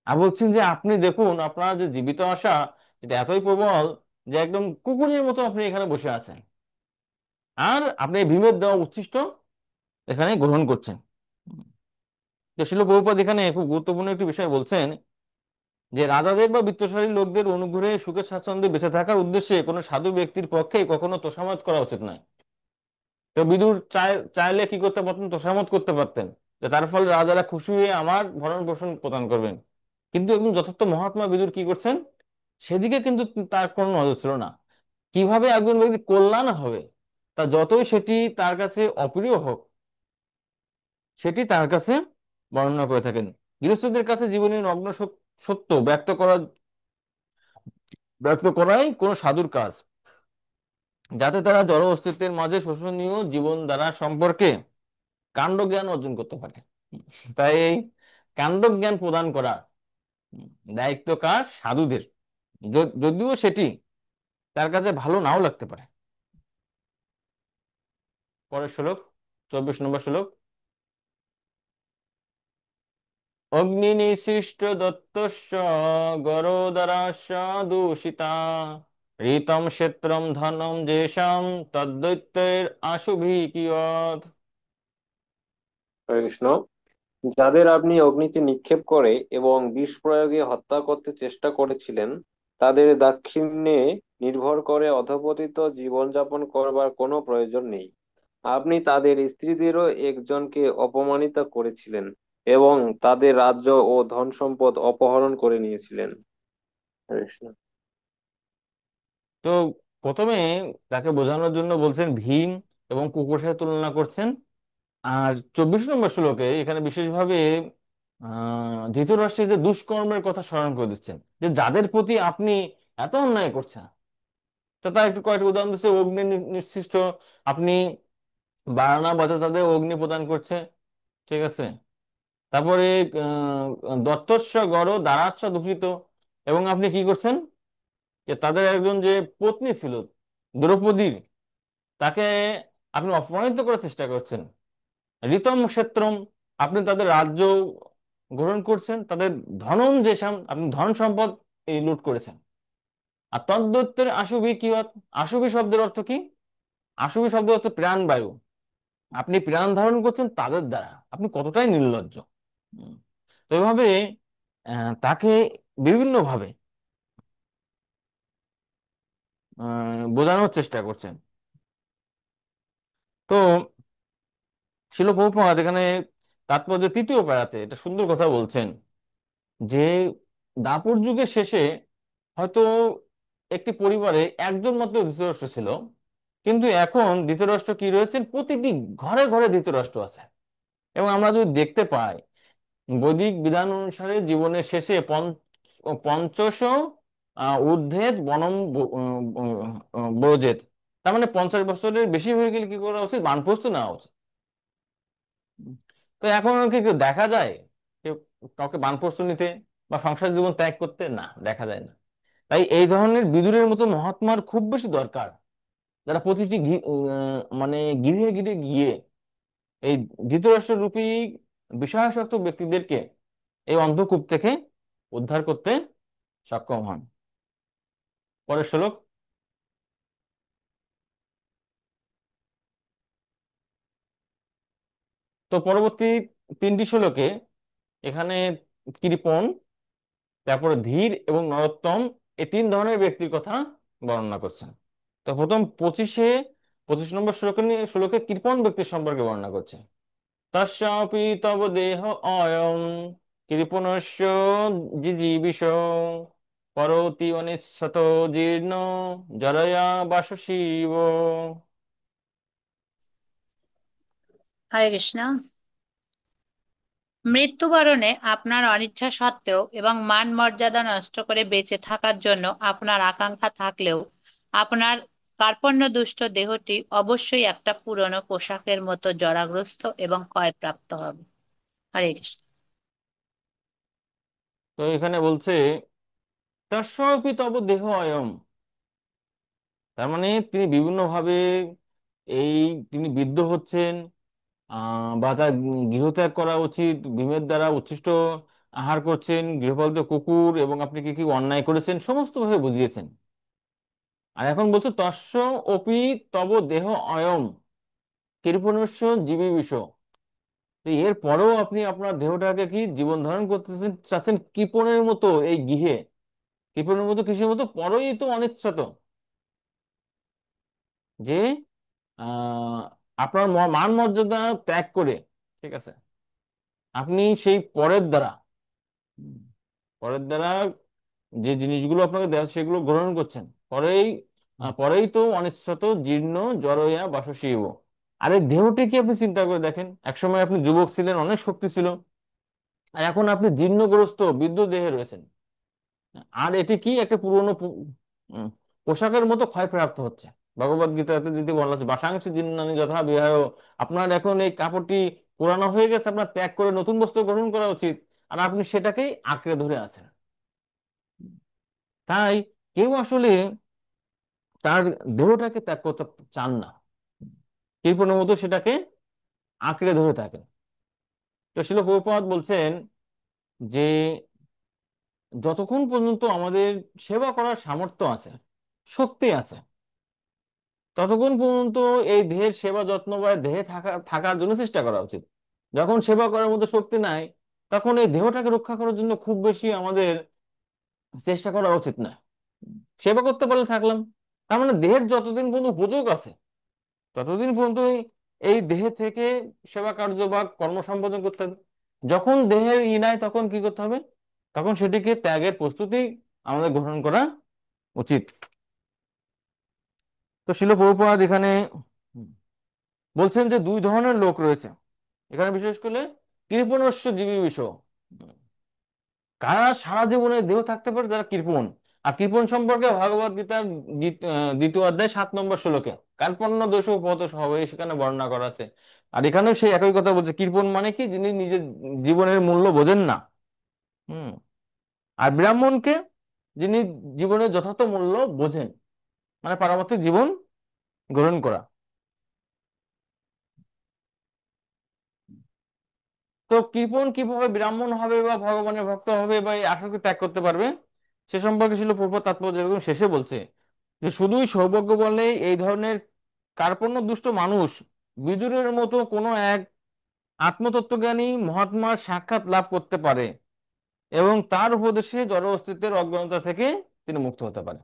আর বলছেন যে আপনি দেখুন, আপনার যে জীবিত আশা, এটা এতই প্রবল যে একদম কুকুরের মতো আপনি এখানে বসে আছেন, আর আপনি এই ভীমের দেওয়া উচ্ছিষ্ট এখানে গ্রহণ করছেন। তো শিল প্রভুপাদ এখানে খুব গুরুত্বপূর্ণ একটি বিষয় বলছেন, যে রাজাদের বা বিত্তশালী লোকদের অনুগ্রহে সুখে স্বাচ্ছন্দ্যে বেঁচে থাকার উদ্দেশ্যে কোনো সাধু ব্যক্তির পক্ষে কখনো তোষামত করা উচিত নয়। তো বিদুর চাইলে কি করতে পারতেন, তোষামত করতে পারতেন, যে তার ফলে রাজারা খুশি হয়ে আমার ভরণ পোষণ প্রদান করবেন। কিন্তু একজন যথার্থ মহাত্মা বিদুর কি করছেন, সেদিকে কিন্তু তার কোনো নজর ছিল না। কিভাবে একজন ব্যক্তি কল্যাণ হবে, তা যতই সেটি তার কাছে অপ্রিয় হোক, সেটি তার কাছে বর্ণনা করে থাকেন। গৃহস্থদের কাছে জীবনের নগ্ন সত্য ব্যক্ত করাই কোনো সাধুর কাজ, যাতে তারা জড় অস্তিত্বের মাঝে শোষণীয় জীবন ধারা সম্পর্কে কাণ্ডজ্ঞান অর্জন করতে পারে। তাই এই কাণ্ডজ্ঞান প্রদান করা দায়িত্ব কার, সাধুদের। যদিও সেটি তার কাছে ভালো নাও লাগতে পারে। পরের শ্লোক, 24 নম্বর শ্লোক। অগ্নিনিসৃষ্ট দত্তস্য গরোদরাস্য দূষিতা, ঋতম ক্ষেত্রম ধনম যেষাম তদ্দৈত্যের আশুভি কিয়ৎ। হরে কৃষ্ণ। যাদের আপনি অগ্নিতে নিক্ষেপ করে এবং বিষ প্রয়োগে হত্যা করতে চেষ্টা করেছিলেন, তাদের দাক্ষিণ্যে নির্ভর করে অধঃপতিত জীবনযাপন করবার কোনো প্রয়োজন নেই। আপনি তাদের স্ত্রীদেরও একজনকে অপমানিত করেছিলেন এবং তাদের রাজ্য ও ধন সম্পদ অপহরণ করে নিয়েছিলেন। হরে কৃষ্ণ। তো প্রথমে তাকে বোঝানোর জন্য বলছেন ভীম এবং কুকুরের সাথে তুলনা করছেন। আর 24 নম্বর শ্লোকে এখানে বিশেষভাবে ধৃতরাষ্ট্রের যে দুষ্কর্মের কথা স্মরণ করে দিচ্ছেন, যে যাদের প্রতি আপনি এত অন্যায় করছেন। তো তার একটু কয়েকটা উদাহরণ দিচ্ছে। অগ্নি নিঃসৃষ্ট, আপনি বারানা তাদের অগ্নি প্রদান করছে, ঠিক আছে। তারপরে দত্তস্য গড় দ্বারাশ্চ দূষিত, এবং আপনি কি করছেন, যে তাদের একজন যে পত্নী ছিল দ্রৌপদীর, তাকে আপনি অপমানিত করার চেষ্টা করছেন। ঋতম ক্ষেত্রম, আপনি তাদের রাজ্য গ্রহণ করছেন, তাদের ধনম যেসাম, আপনি ধন সম্পদ এই লুট করেছেন। আর তদ্দত্তের আশুভি কি আশুভি শব্দের অর্থ কি? আশুভি শব্দের অর্থ প্রাণবায়ু। আপনি প্রাণ ধারণ করছেন তাদের দ্বারা, আপনি কতটাই নির্লজ্জ। হুম। তো এভাবে তাকে বিভিন্ন ভাবে বোঝানোর চেষ্টা করছেন। তো শিল প্রভুপাদ এখানে তাৎপর্য তৃতীয় প্যারাতে এটা সুন্দর কথা বলছেন যে দাপর যুগের শেষে হয়তো একটি পরিবারে একজন মাত্র ধৃতরাষ্ট্র ছিল, কিন্তু এখন ধৃতরাষ্ট্র কি রয়েছেন, প্রতিটি ঘরে ঘরে ধৃতরাষ্ট্র আছে। এবং আমরা যদি দেখতে পাই বৈদিক বিধান অনুসারে জীবনের শেষে পঞ্চশ ঊর্ধ্বেদ বনম ব্রজেত, তার মানে 50 বছরের বেশি হয়ে গেলে কি করা উচিত, বানপ্রস্থ নেওয়া উচিত। তো এখন কি কেউ দেখা যায় কেউ কাউকে বানপ্রস্থ নিতে বা সংসার জীবন ত্যাগ করতে? না, দেখা যায় না। তাই এই ধরনের বিদুরের মতো মহাত্মার খুব বেশি দরকার, যারা প্রতিটি মানে গৃহে গৃহে গিয়ে এই ধৃতরাষ্ট্র রূপী বিষয়াসক্ত ব্যক্তিদেরকে এই অন্ধকূপ থেকে উদ্ধার করতে সক্ষম হন। পরের শ্লোক। তো পরবর্তী 3টি শ্লোকে এখানে কৃপণ, তারপরে ধীর এবং নরোত্তম, এই 3 ধরনের ব্যক্তির কথা বর্ণনা করছেন। তো প্রথম 25 নম্বর শ্লোকে কৃপণ ব্যক্তির সম্পর্কে বর্ণনা করছে। তস্যাপি তব দেহ অয়ং কৃপণস্য জিজীবিষ করোতি অনিচ্ছত জীর্ণ জরয়া বাসসীব। হরে কৃষ্ণ। মৃত্যুবরণে আপনার অনিচ্ছা সত্ত্বেও এবং মান মর্যাদা নষ্ট করে বেঁচে থাকার জন্য আপনার আকাঙ্ক্ষা থাকলেও আপনার কার্পণ্য দুষ্ট দেহটি অবশ্যই একটা পুরনো পোশাকের মতো জরাগ্রস্ত এবং ক্ষয়প্রাপ্ত হবে। হরে কৃষ্ণ। তো এখানে বলছে তস্যাপি তব দেহ অয়ম, তার মানে তিনি বিভিন্ন ভাবে এই তিনি বিদ্ধ হচ্ছেন, বা তার গৃহত্যাগ করা উচিত, ভীমের দ্বারা উচ্ছিষ্ট আহার করছেন, গৃহপালিত কুকুর, এবং আপনি কি কি অন্যায় করেছেন সমস্ত ভাবে বুঝিয়েছেন। আর এখন বলছো তস্য অপি তব দেহ অয়ম কৃপণস্য জীবী বিষ, তো এর পরেও আপনি আপনার দেহটাকে কি জীবন ধারণ করতেছেন চাচ্ছেন কৃপণের মতো এই গৃহে, কৃপণের মতো কিসের মতো, পরেই তো অনিচ্ছাত, যে আহ আপনার মান মর্যাদা ত্যাগ করে, ঠিক আছে, আপনি সেই পরের দ্বারা, হুম, পরের দ্বারা যে জিনিসগুলো আপনাকে দেওয়া হচ্ছে সেগুলো গ্রহণ করছেন, পরেই তো অনিচ্ছাত জীর্ণ জরয়া বাসসীব। আরে দেহটিকে আপনি চিন্তা করে দেখেন, একসময় আপনি যুবক ছিলেন, অনেক শক্তি ছিল, আর এখন আপনি জীর্ণগ্রস্ত বৃদ্ধ দেহে রয়েছেন। আর এটি কি একটা পুরনো উম, পোশাকের মতো ক্ষয়প্রাপ্ত হচ্ছে। ভগবদ গীতাতে যদি বলা হচ্ছে বাসাংশী জীর্ণানি যথা বিহায়, আপনার এখন এই কাপড়টি পুরানো হয়ে গেছে, আপনার ত্যাগ করে নতুন বস্ত্র গ্রহণ করা উচিত, আর আপনি সেটাকেই আঁকড়ে ধরে আছেন। তাই কেউ আসলে তার দেহটাকে ত্যাগ করতে চান না, কৃপণের মতো সেটাকে আঁকড়ে ধরে থাকেন। তো শিল প্রভুপাদ বলছেন যে যতক্ষণ পর্যন্ত আমাদের সেবা করার সামর্থ্য আছে, শক্তি আছে, ততক্ষণ পর্যন্ত এই দেহের সেবা যত্ন বা দেহে থাকার জন্য চেষ্টা করা উচিত। যখন সেবা করার মতো শক্তি নাই, তখন এই দেহটাকে রক্ষা করার জন্য খুব বেশি আমাদের চেষ্টা করা উচিত না। সেবা করতে পারলে থাকলাম, তার মানে দেহের যতদিন পর্যন্ত উপযোগ আছে ততদিন পর্যন্ত এই দেহে থেকে সেবা কার্য বা কর্ম সম্পাদন করতে হবে। যখন দেহের নাই তখন কি করতে হবে, তখন সেটিকে ত্যাগের প্রস্তুতি আমাদের গ্রহণ করা উচিত। তো শিল প্রভুপাদ এখানে বলছেন যে 2 ধরনের লোক রয়েছে এখানে, বিশেষ করে কৃপণস্য জীবী বিষয়, কারা সারা জীবনে দেহ থাকতে পারে, যারা কৃপণ। আর কৃপণ সম্পর্কে ভগবদ গীতার 2য় অধ্যায় 7 নম্বর শ্লোকে কার্পণ্য দোষ উপহত হবে সেখানে বর্ণনা করা আছে। আর এখানেও সেই একই কথা বলছে, কৃপণ মানে কি, যিনি নিজের জীবনের মূল্য বোঝেন না। হুম। আর ব্রাহ্মণকে, যিনি জীবনের যথার্থ মূল্য বোঝেন, মানে পারমার্থিক জীবন গ্রহণ করা। তো কৃপণ কিভাবে ব্রাহ্মণ হবে বা ভগবানের ভক্ত হবে বা এই আসক্তি ত্যাগ করতে পারবে, সে সম্পর্কে ছিল প্রভুপাদ তাৎপর্য যেরকম শেষে বলছে যে শুধুই সৌভাগ্য বলে এই ধরনের কার্পণ্য দুষ্ট মানুষ বিদুরের মতো কোনো এক আত্মতত্ত্বজ্ঞানী মহাত্মার সাক্ষাৎ লাভ করতে পারে এবং তার উপদেশে জড় অস্তিত্বের অজ্ঞানতা থেকে তিনি মুক্ত হতে পারে।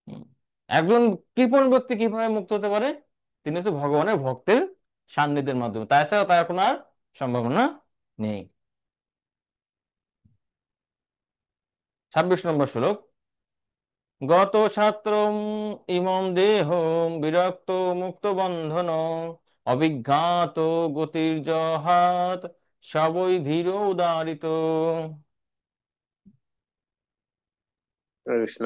হুম। একজন কৃপণ ব্যক্তি কিভাবে মুক্ত হতে পারে? তিনি হচ্ছে ভগবানের ভক্তের সান্নিধ্যের মাধ্যমে, তাছাড়া তার কোনো আর সম্ভাবনা নেই। 26 নম্বর শ্লোক। গত শাস্ত্রম ইমম দেহম বিরক্ত মুক্ত বন্ধন অবিঘ্নাত গতির্জহাত সবই ধীর উদারিত। কৃষ্ণ,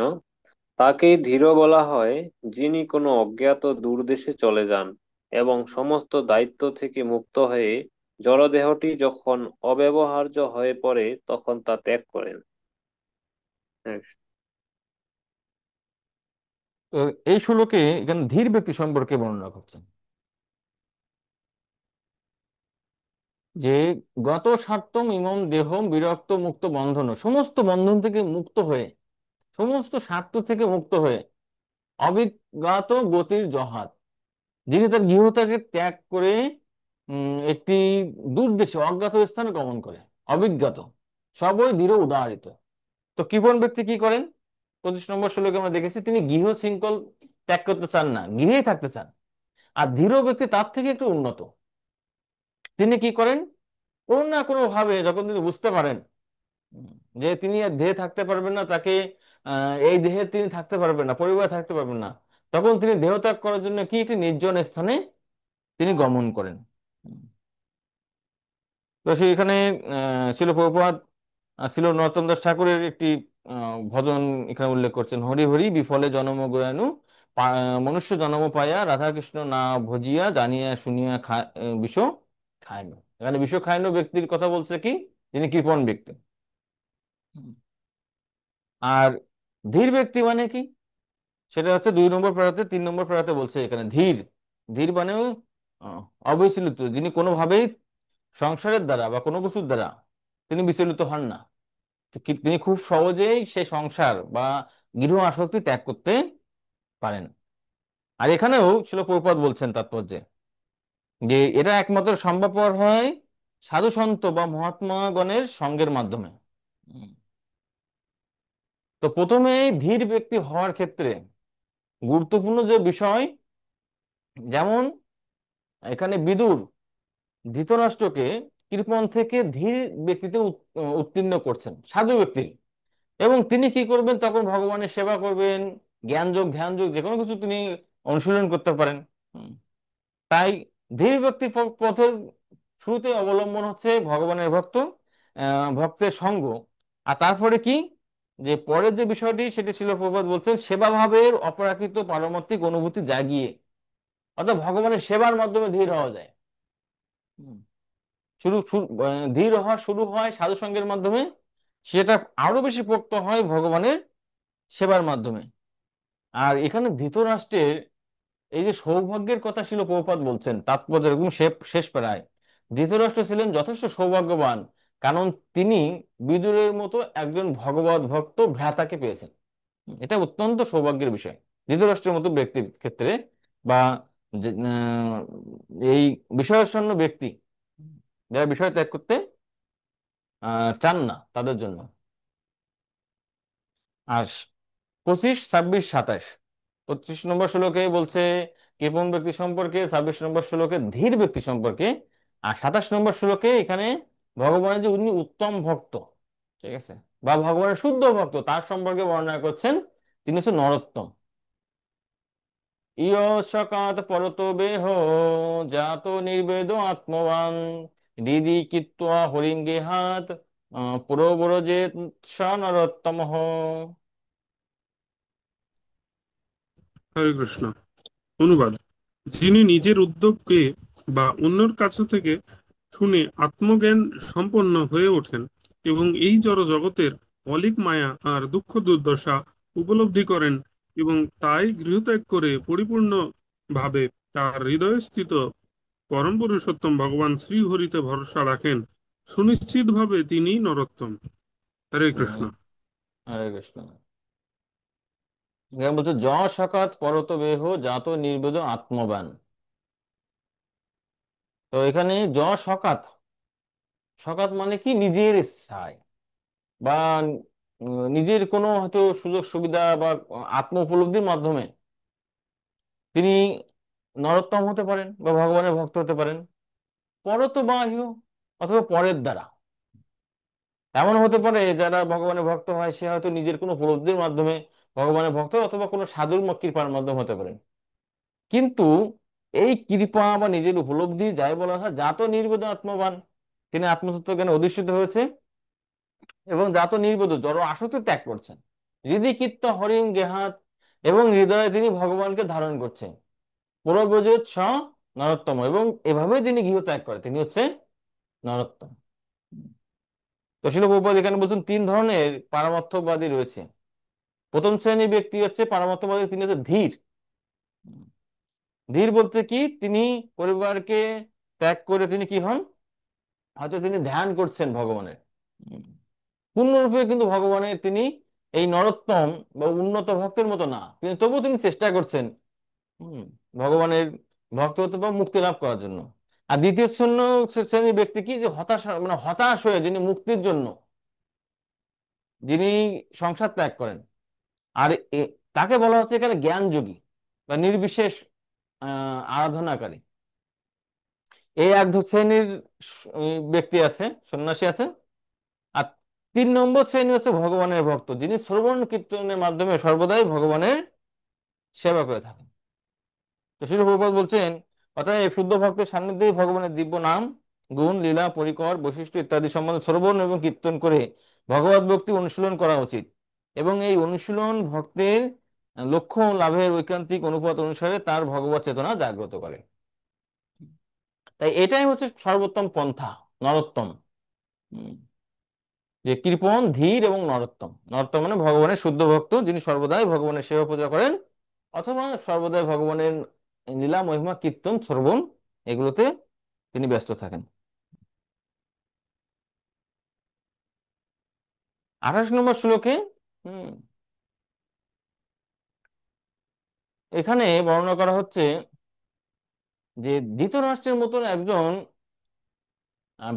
তাকেই ধীর বলা হয় যিনি কোনো অজ্ঞাত দূরদেশে চলে যান এবং সমস্ত দায়িত্ব থেকে মুক্ত হয়ে জড়দেহটি যখন অব্যবহার্য হয়ে পড়ে তখন তা ত্যাগ করেন। হ্যাঁ, তো এই শ্লোকে এখানে ধীর ব্যক্তি সম্পর্কে বর্ণনা করছেন যে গত স্বার্থম ইমম দেহম বিরক্ত মুক্ত বন্ধন, সমস্ত বন্ধন থেকে মুক্ত হয়ে, সমস্ত স্বার্থ থেকে মুক্ত হয়ে অবিজ্ঞাত গতির জহাদ, যিনি তার গৃহত্যাগের ত্যাগ করে একটি দূর দেশে অজ্ঞাত স্থানে গমন করে, অবিজ্ঞাত সবই দৃঢ় উদাহরিত। তো কৃপণ ব্যক্তি কি করেন? 25 নম্বর শ্লোকে আমরা দেখেছি তিনি গৃহ শৃঙ্খল ত্যাগ করতে চান না, গৃহেই থাকতে চান। আর ধীর ব্যক্তি তার থেকে একটু উন্নত, তিনি কি করেন? কোনো না কোনো ভাবে যখন তিনি বুঝতে পারেন উম, যে তিনি আর দেহে থাকতে পারবেন না, তাকে এই দেহে তিনি থাকতে পারবেন না, পরিবার থাকতে পারবেন না, তখন তিনি দেহ ত্যাগ করার জন্য কি একটি নির্জন স্থানে তিনি গমন করেন। উম, তো সেখানে ছিল প্রভুপাদ, ছিল নরোত্তম দাস ঠাকুরের একটি ভজন এখানে উল্লেখ করছেন। হরি হরি বিফলে জনম গুরানু মনুষ্য জন্ম পাইয়া রাধাকৃষ্ণ না ভজিয়া জানিয়া শুনিয়া বিষ খায়ন। এখানে বিষ খায়ন ব্যক্তির কথা বলছে কি, যিনি কৃপণ ব্যক্তি। হুম। আর ধীর ব্যক্তি মানে কি, সেটা হচ্ছে 2 নম্বর প্যারাতে 3 নম্বর প্যারাতে বলছে এখানে ধীর। ধীর মানেও আহ, অবিচলিত, যিনি কোনোভাবেই সংসারের দ্বারা বা কোনো কিছুর দ্বারা তিনি বিচলিত হন না। তিনি খুব সহজেই সেই সংসার বা গৃহ আসক্তি ত্যাগ করতে পারেন। আর এখানেও ছিল প্রভুপাদ বলছেন তাৎপর্যে যে এটা একমাত্র সম্ভবপর হয় সাধু সন্ত বা মহাত্মাগণের সঙ্গের মাধ্যমে। উম, তো প্রথমে ধীর ব্যক্তি হওয়ার ক্ষেত্রে গুরুত্বপূর্ণ যে বিষয়, যেমন এখানে বিদুর ধৃতরাষ্ট্রকে কৃপণ থেকে ধীর ব্যক্তিতে উত্তীর্ণ করছেন, সাধু ব্যক্তির। এবং তিনি কি করবেন তখন? ভগবানের সেবা করবেন, জ্ঞান যোগ ধ্যান যোগ যে কোনো কিছু তিনি অনুশীলন করতে পারেন। হুম। তাই ধীর ব্যক্তি পথের শুরুতে অবলম্বন হচ্ছে ভগবানের ভক্তের সঙ্গ। আর তারপরে কি, যে পরের যে বিষয়টি সেটি ছিল প্রভুপাদ বলছেন সেবা ভাবের অপরাকৃত পারমার্থিক অনুভূতি জাগিয়ে, অর্থাৎ ভগবানের সেবার মাধ্যমে ধীর হওয়া যায়। হুম। ধীর হওয়া শুরু হয় সাধু সঙ্গের মাধ্যমে, সেটা আরো বেশি পোক্ত হয় ভগবানের সেবার মাধ্যমে। আর এখানে ধৃতরাষ্ট্রের এই যে সৌভাগ্যের কথা ছিল প্রভুপাদ বলছেন তাৎপর্য এরকম শেষ প্রায়, ধৃতরাষ্ট্র ছিলেন যথেষ্ট সৌভাগ্যবান, কারণ তিনি বিদুরের মতো একজন ভগবত ভক্ত ভ্রাতাকে পেয়েছেন। এটা অত্যন্ত সৌভাগ্যের বিষয় ধৃতরাষ্ট্রের মতো ব্যক্তির ক্ষেত্রে, বা এই বিষয়াসন্ন ব্যক্তি যারা বিষয় ত্যাগ করতে চান না তাদের জন্য। আর 25, 26, 27, 25 নম্বর শ্লোকে বলছে কৃপণ ব্যক্তি সম্পর্কে, 26 নম্বর শ্লোকে ধীর ব্যক্তি সম্পর্কে, আর 27 নম্বর শ্লোকে এখানে ভগবানের যে উনি উত্তম ভক্ত, ঠিক আছে, বা ভগবানের শুদ্ধ ভক্ত তার সম্পর্কে বর্ণনা করছেন। তিনি হচ্ছে নরোত্তম। ইয় সকাত পরতো বেহ জাত নির্বেদ আত্মবান হৃদি কীত্বা হরিঙ্গেহাত প্রব্রজেত স নরোত্তম। হরে কৃষ্ণ। অনুবাদ: যিনি নিজের উদ্যোগকে বা অন্যের কাছ থেকে শুনে আত্মজ্ঞান সম্পন্ন হয়ে ওঠেন এবং এই জড় জগতের অলীক মায়া আর দুঃখ দুর্দশা উপলব্ধি করেন এবং তাই গৃহত্যাগ করে পরিপূর্ণ ভাবে তার হৃদয়স্থিত পরম পুরুষোত্তম ভগবান শ্রীহরিতে ভরসা রাখেন, সুনিশ্চিতভাবে তিনি নরোত্তম। হরে কৃষ্ণ। হুম, হরে কৃষ্ণ। এখানে বলছে য সকাত পরত বেহ জাত নির্বেদ আত্মবান। তো এখানে য সকাত, সকাত মানে কি নিজের ইচ্ছায় বা নিজের কোনো হয়তো সুযোগ সুবিধা বা আত্ম উপলব্ধির মাধ্যমে তিনি নরোত্তম হতে পারেন বা ভগবানের ভক্ত হতে পারেন। পরত বাহ্য অথবা পরের দ্বারা, এমন হতে পারে যারা ভগবানের ভক্ত হয় সে হয়তো নিজের কোনো উপলব্ধির মাধ্যমে ভগবানের ভক্ত হয়, অথবা কোনো সাধুর কৃপার মাধ্যমে হতে পারেন। কিন্তু এই কৃপা বা নিজের উপলব্ধি যাই বলা হয়, জাত নির্বোধ আত্মবান, তিনি আত্মতত্ত্ব জ্ঞানে অধিষ্ঠিত হয়েছে এবং জাত নির্বোধ জড় আসক্তি ত্যাগ করছেন। হৃদি কীর্ত হরিং গেহাত, এবং হৃদয়ে তিনি ভগবানকে ধারণ করছেন। পুরব্রজেত স নরোত্তম, এবং এভাবে তিনি গৃহ ত্যাগ করে তিনি হচ্ছে নরোত্তম। তো শিল প্রভুপাদ এখানে বলছেন তিন ধরনের পারমার্থবাদী রয়েছে। প্রথম শ্রেণীর ব্যক্তি হচ্ছে পারমার্থবাদী, তিনি হচ্ছে ধীর। ধীর বলতে কি, তিনি পরিবারকে ত্যাগ করে তিনি কি হন, হয়তো তিনি ধ্যান করছেন ভগবানের, উম, পূর্ণরূপে কিন্তু ভগবানের তিনি এই নরোত্তম বা উন্নত ভক্তের মতো না, কিন্তু তবুও তিনি চেষ্টা করছেন হম ভগবানের ভক্ত হতে বা মুক্তি লাভ করার জন্য। আর দ্বিতীয় শ্রেণীর ব্যক্তি কি, যে হতাশ, মানে হতাশ হয়ে যিনি মুক্তির জন্য যিনি সংসার ত্যাগ করেন। আর তাকে বলা হচ্ছে এখানে জ্ঞান যোগী বা নির্বিশেষ আরাধনাকারী। এই এক শ্রেণীর ব্যক্তি আছে, সন্ন্যাসী আছে। আর তিন নম্বর শ্রেণী হচ্ছে ভগবানের ভক্ত, যিনি শ্রবণ কীর্তনের মাধ্যমে সর্বদাই ভগবানের সেবা করে থাকেন। তো শ্রীল প্রভুপাদ বলছেন, অর্থাৎ এই শুদ্ধ ভক্তের সান্নিধ্যেই ভগবানের দিব্য নাম, গুণ, লীলা, পরিকর, বৈশিষ্ট্য ইত্যাদি সম্বন্ধে শ্রবণ এবং কীর্তন করে ভগবত ভক্তি অনুশীলন করা উচিত। এবং এই অনুশীলন ভক্তের লক্ষ্য লাভের ঐকান্তিক অনুপাত অনুসারে তার ভগবত চেতনা জাগ্রত করে। তাই এটাই হচ্ছে সর্বোত্তম পন্থা, নরোত্তম। উম, যে কৃপণ, ধীর এবং নরোত্তম। নরোত্তম মানে ভগবানের শুদ্ধ ভক্ত, যিনি সর্বদাই ভগবানের সেবা পূজা করেন, অথবা সর্বদাই ভগবানের লীলা, মহিমা, কীর্তন, শ্রবণ এগুলোতে তিনি ব্যস্ত থাকেন। 28 নম্বর শ্লোকে হম এখানে বর্ণনা করা হচ্ছে যে ধৃতরাষ্ট্রের মতন একজন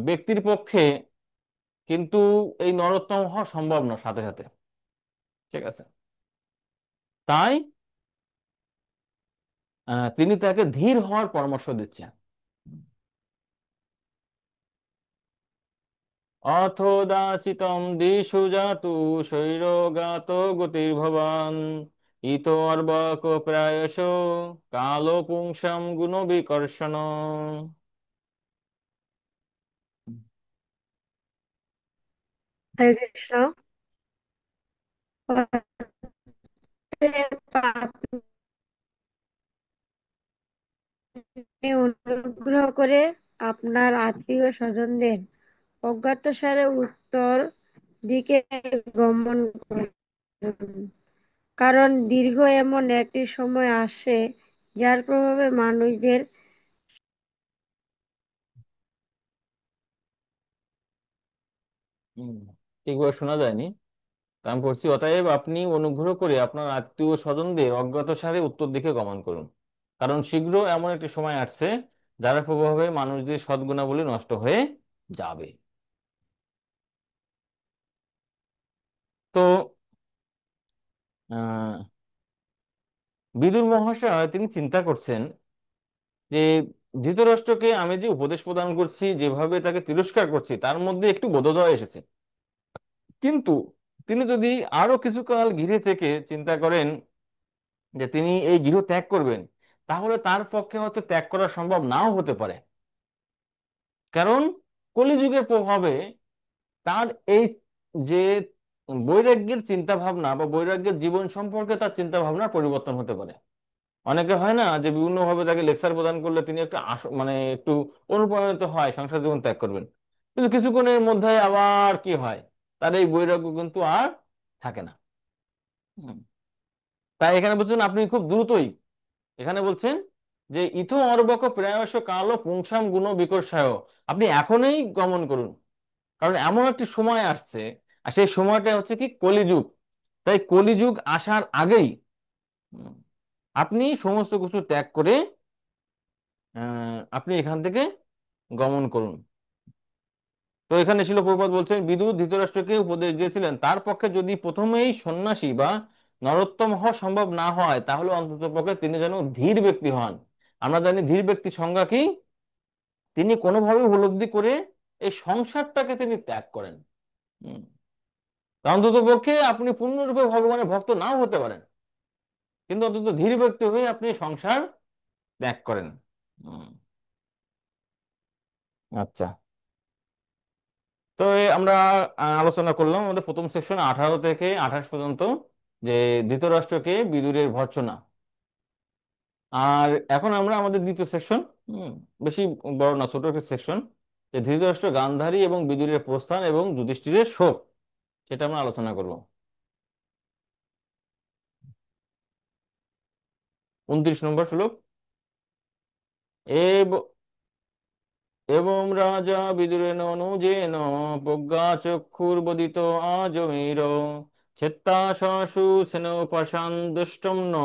ব্যক্তির পক্ষে কিন্তু এই নরোত্তম হওয়া সম্ভব না সাথে সাথে। ঠিক আছে, তাই তিনি তাকে ধীর হওয়ার পরামর্শ দিচ্ছেন। অথোদাচিতম দিশু জাতু শৈরগাত গতির্ভবান, ইতো অর্বক প্রায়শ কালো পুংসাম গুণ বিকর্ষণ। হরে কৃষ্ণ। আপনি অনুগ্রহ করে আপনার আত্মীয় স্বজনদের অজ্ঞাতসারে উত্তর দিকে গমন করুন, কারণ দীর্ঘ এমন একটি সময় আসে যার প্রভাবে মানুষদের হুম, ঠিকভাবে শোনা যায়নি, তা আমি পড়ছি। অতএব আপনি অনুগ্রহ করে আপনার আত্মীয় স্বজনদের অজ্ঞাতসারে উত্তর দিকে গমন করুন, কারণ শীঘ্র এমন একটি সময় আসছে যার প্রভাবে মানুষদের সদ্গুণাবলী নষ্ট হয়ে যাবে। তো আহ বিদুর মহাশয় তিনি চিন্তা করছেন যে ধৃতরাষ্ট্রকে আমি যে উপদেশ প্রদান করছি, যেভাবে তাকে তিরস্কার করছি, তার মধ্যে একটু বোধোদয় এসেছে। কিন্তু তিনি যদি আরো কিছুকাল গৃহে থেকে চিন্তা করেন যে তিনি এই গৃহ ত্যাগ করবেন, তাহলে তার পক্ষে হয়তো ত্যাগ করা সম্ভব নাও হতে পারে। কারণ কলিযুগের প্রভাবে তার এই যে বৈরাগ্যের চিন্তা ভাবনা বা বৈরাগ্যের জীবন সম্পর্কে তার চিন্তা ভাবনার পরিবর্তন হতে পারে। অনেকে হয় না যে বিভিন্ন ভাবে তাকে লেকচার প্রদান করলে তিনি একটু মানে একটু অনুপ্রাণিত হয় সংসার জীবন ত্যাগ করবেন, কিন্তু কিছুক্ষণের মধ্যে আবার কি হয়, তার এই বৈরাগ্য কিন্তু আর থাকে না। হুম। তাই এখানে বলছেন আপনি খুব দ্রুতই, এখানে বলছেন যে ইথো অর্বক প্রায়শ কালো পুংসাম গুণ বিকর্ষায়, আপনি এখনই গমন করুন। কারণ এমন একটি সময় আসছে, আর সেই সময়টা হচ্ছে কি কলিযুগ। তাই কলিযুগ আসার আগেই উম, আপনি সমস্ত কিছু ত্যাগ করে আপনি এখান থেকে গমন করুন। তো এখানে শিল প্রভুপাদ বলছেন, বিদুর ধৃতরাষ্ট্রকে উপদেশ দিয়েছিলেন, তার পক্ষে যদি প্রথমেই সন্ন্যাসী বা নরোত্তম হওয়া সম্ভব না হয়, তাহলে অন্তত পক্ষে তিনি যেন ধীর ব্যক্তি হন। আমরা জানি ধীর ব্যক্তির সংজ্ঞা কি। তিনি কোনোভাবে উপলব্ধি করে এই সংসারটাকে তিনি ত্যাগ করেন। হম। তা অন্তত পক্ষে আপনি পূর্ণরূপে ভগবানের ভক্ত নাও হতে পারেন, কিন্তু অন্তত ধীর ব্যক্তি হয়ে আপনি সংসার ত্যাগ করেন। হম। আচ্ছা। তো আমরা আলোচনা করলাম আমাদের প্রথম সেকশন 18 থেকে 28 পর্যন্ত, যে ধৃতরাষ্ট্রকে বিদুরের ভর্ৎসনা। আর এখন আমরা আমাদের দ্বিতীয় সেকশন, বেশি বড় না, ছোট একটা সেকশন, যে ধৃতরাষ্ট্র গান্ধারী এবং বিদুরের প্রস্থান এবং যুধিষ্ঠিরের শোক, সেটা আমরা আলোচনা করব। 29 নম্বর শ্লোক। এবং রাজা বিদুরেণ অনুজেন প্রজ্ঞা চক্ষুর্বদিত আজমের ছেত্তাশু সেনোপাশান দুষ্টম ন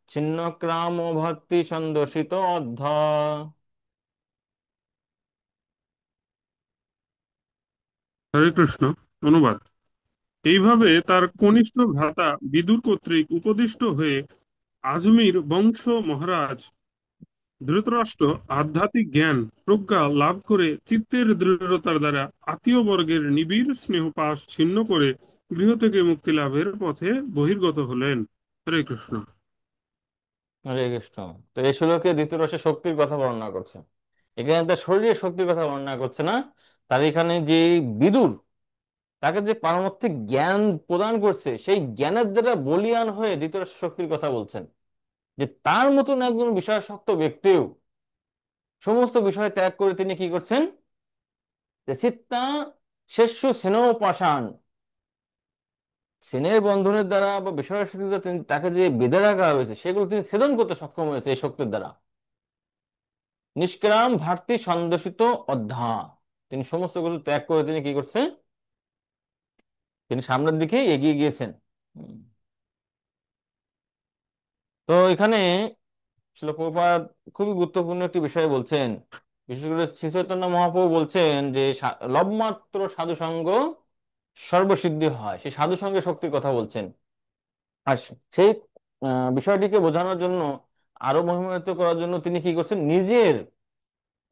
ছিন্ন ক্রাম ভক্তি সন্দর্শিত অধ্যা। হরে কৃষ্ণ। অনুবাদ। এইভাবে তার কনিষ্ঠ ভ্রাতা বিদুর কর্তৃক উপদিষ্ট হয়ে আজমির বংশ মহারাজ ধৃতরাষ্ট্র আধ্যাত্মিক জ্ঞান প্রজ্ঞা লাভ করে চিত্তের দৃঢ়তার দ্বারা আত্মীয় বর্গের নিবিড় স্নেহপাশ ছিন্ন করে গৃহ থেকে মুক্তি লাভের পথে বহির্গত হলেন। হরে কৃষ্ণ। হরে কৃষ্ণ। তো এই শ্লোকে ধৃতরাষ্ট্রের শক্তির কথা বর্ণনা করছে। এখানে তার শরীরের শক্তির কথা বর্ণনা করছে না। তার এখানে যে বিদুর তাকে যে পারমার্থিক জ্ঞান প্রদান করছে, সেই জ্ঞানের দ্বারা বলীয়ান হয়ে ধৃতরাষ্ট্র শক্তির কথা বলছেন, যে তার মতন একজন বিষয়াসক্ত ব্যক্তিও সমস্ত বিষয় ত্যাগ করে তিনি কি করছেন, যে চিত্তা শেষ্য স্নেহ পাষাণ, স্নেহের বন্ধনের দ্বারা বা বিষয়াসক্তি দ্বারা তাকে যে বেঁধে রাখা হয়েছে সেগুলো তিনি ছেদন করতে সক্ষম হয়েছে এই শক্তির দ্বারা। নিষ্কাম ভারতী সন্দর্শিত অধ্যা, তিনি সমস্ত কিছু ত্যাগ করে তিনি কি করছেন, তিনি সামনের দিকে এগিয়ে গিয়েছেন। হুম। তো এখানে শিল প্রভুপাদ খুবই গুরুত্বপূর্ণ একটি বিষয় বলছেন। বিশেষ করে শ্রী চৈতন্য মহাপ্রভু বলছেন যে লবমাত্র সাধু সঙ্গ সর্বসিদ্ধি হয়, সেই সাধু সঙ্গের শক্তির কথা বলছেন। আর সেই বিষয়টিকে বোঝানোর জন্য, আরো মহিমান্বিত করার জন্য তিনি কি করছেন, নিজের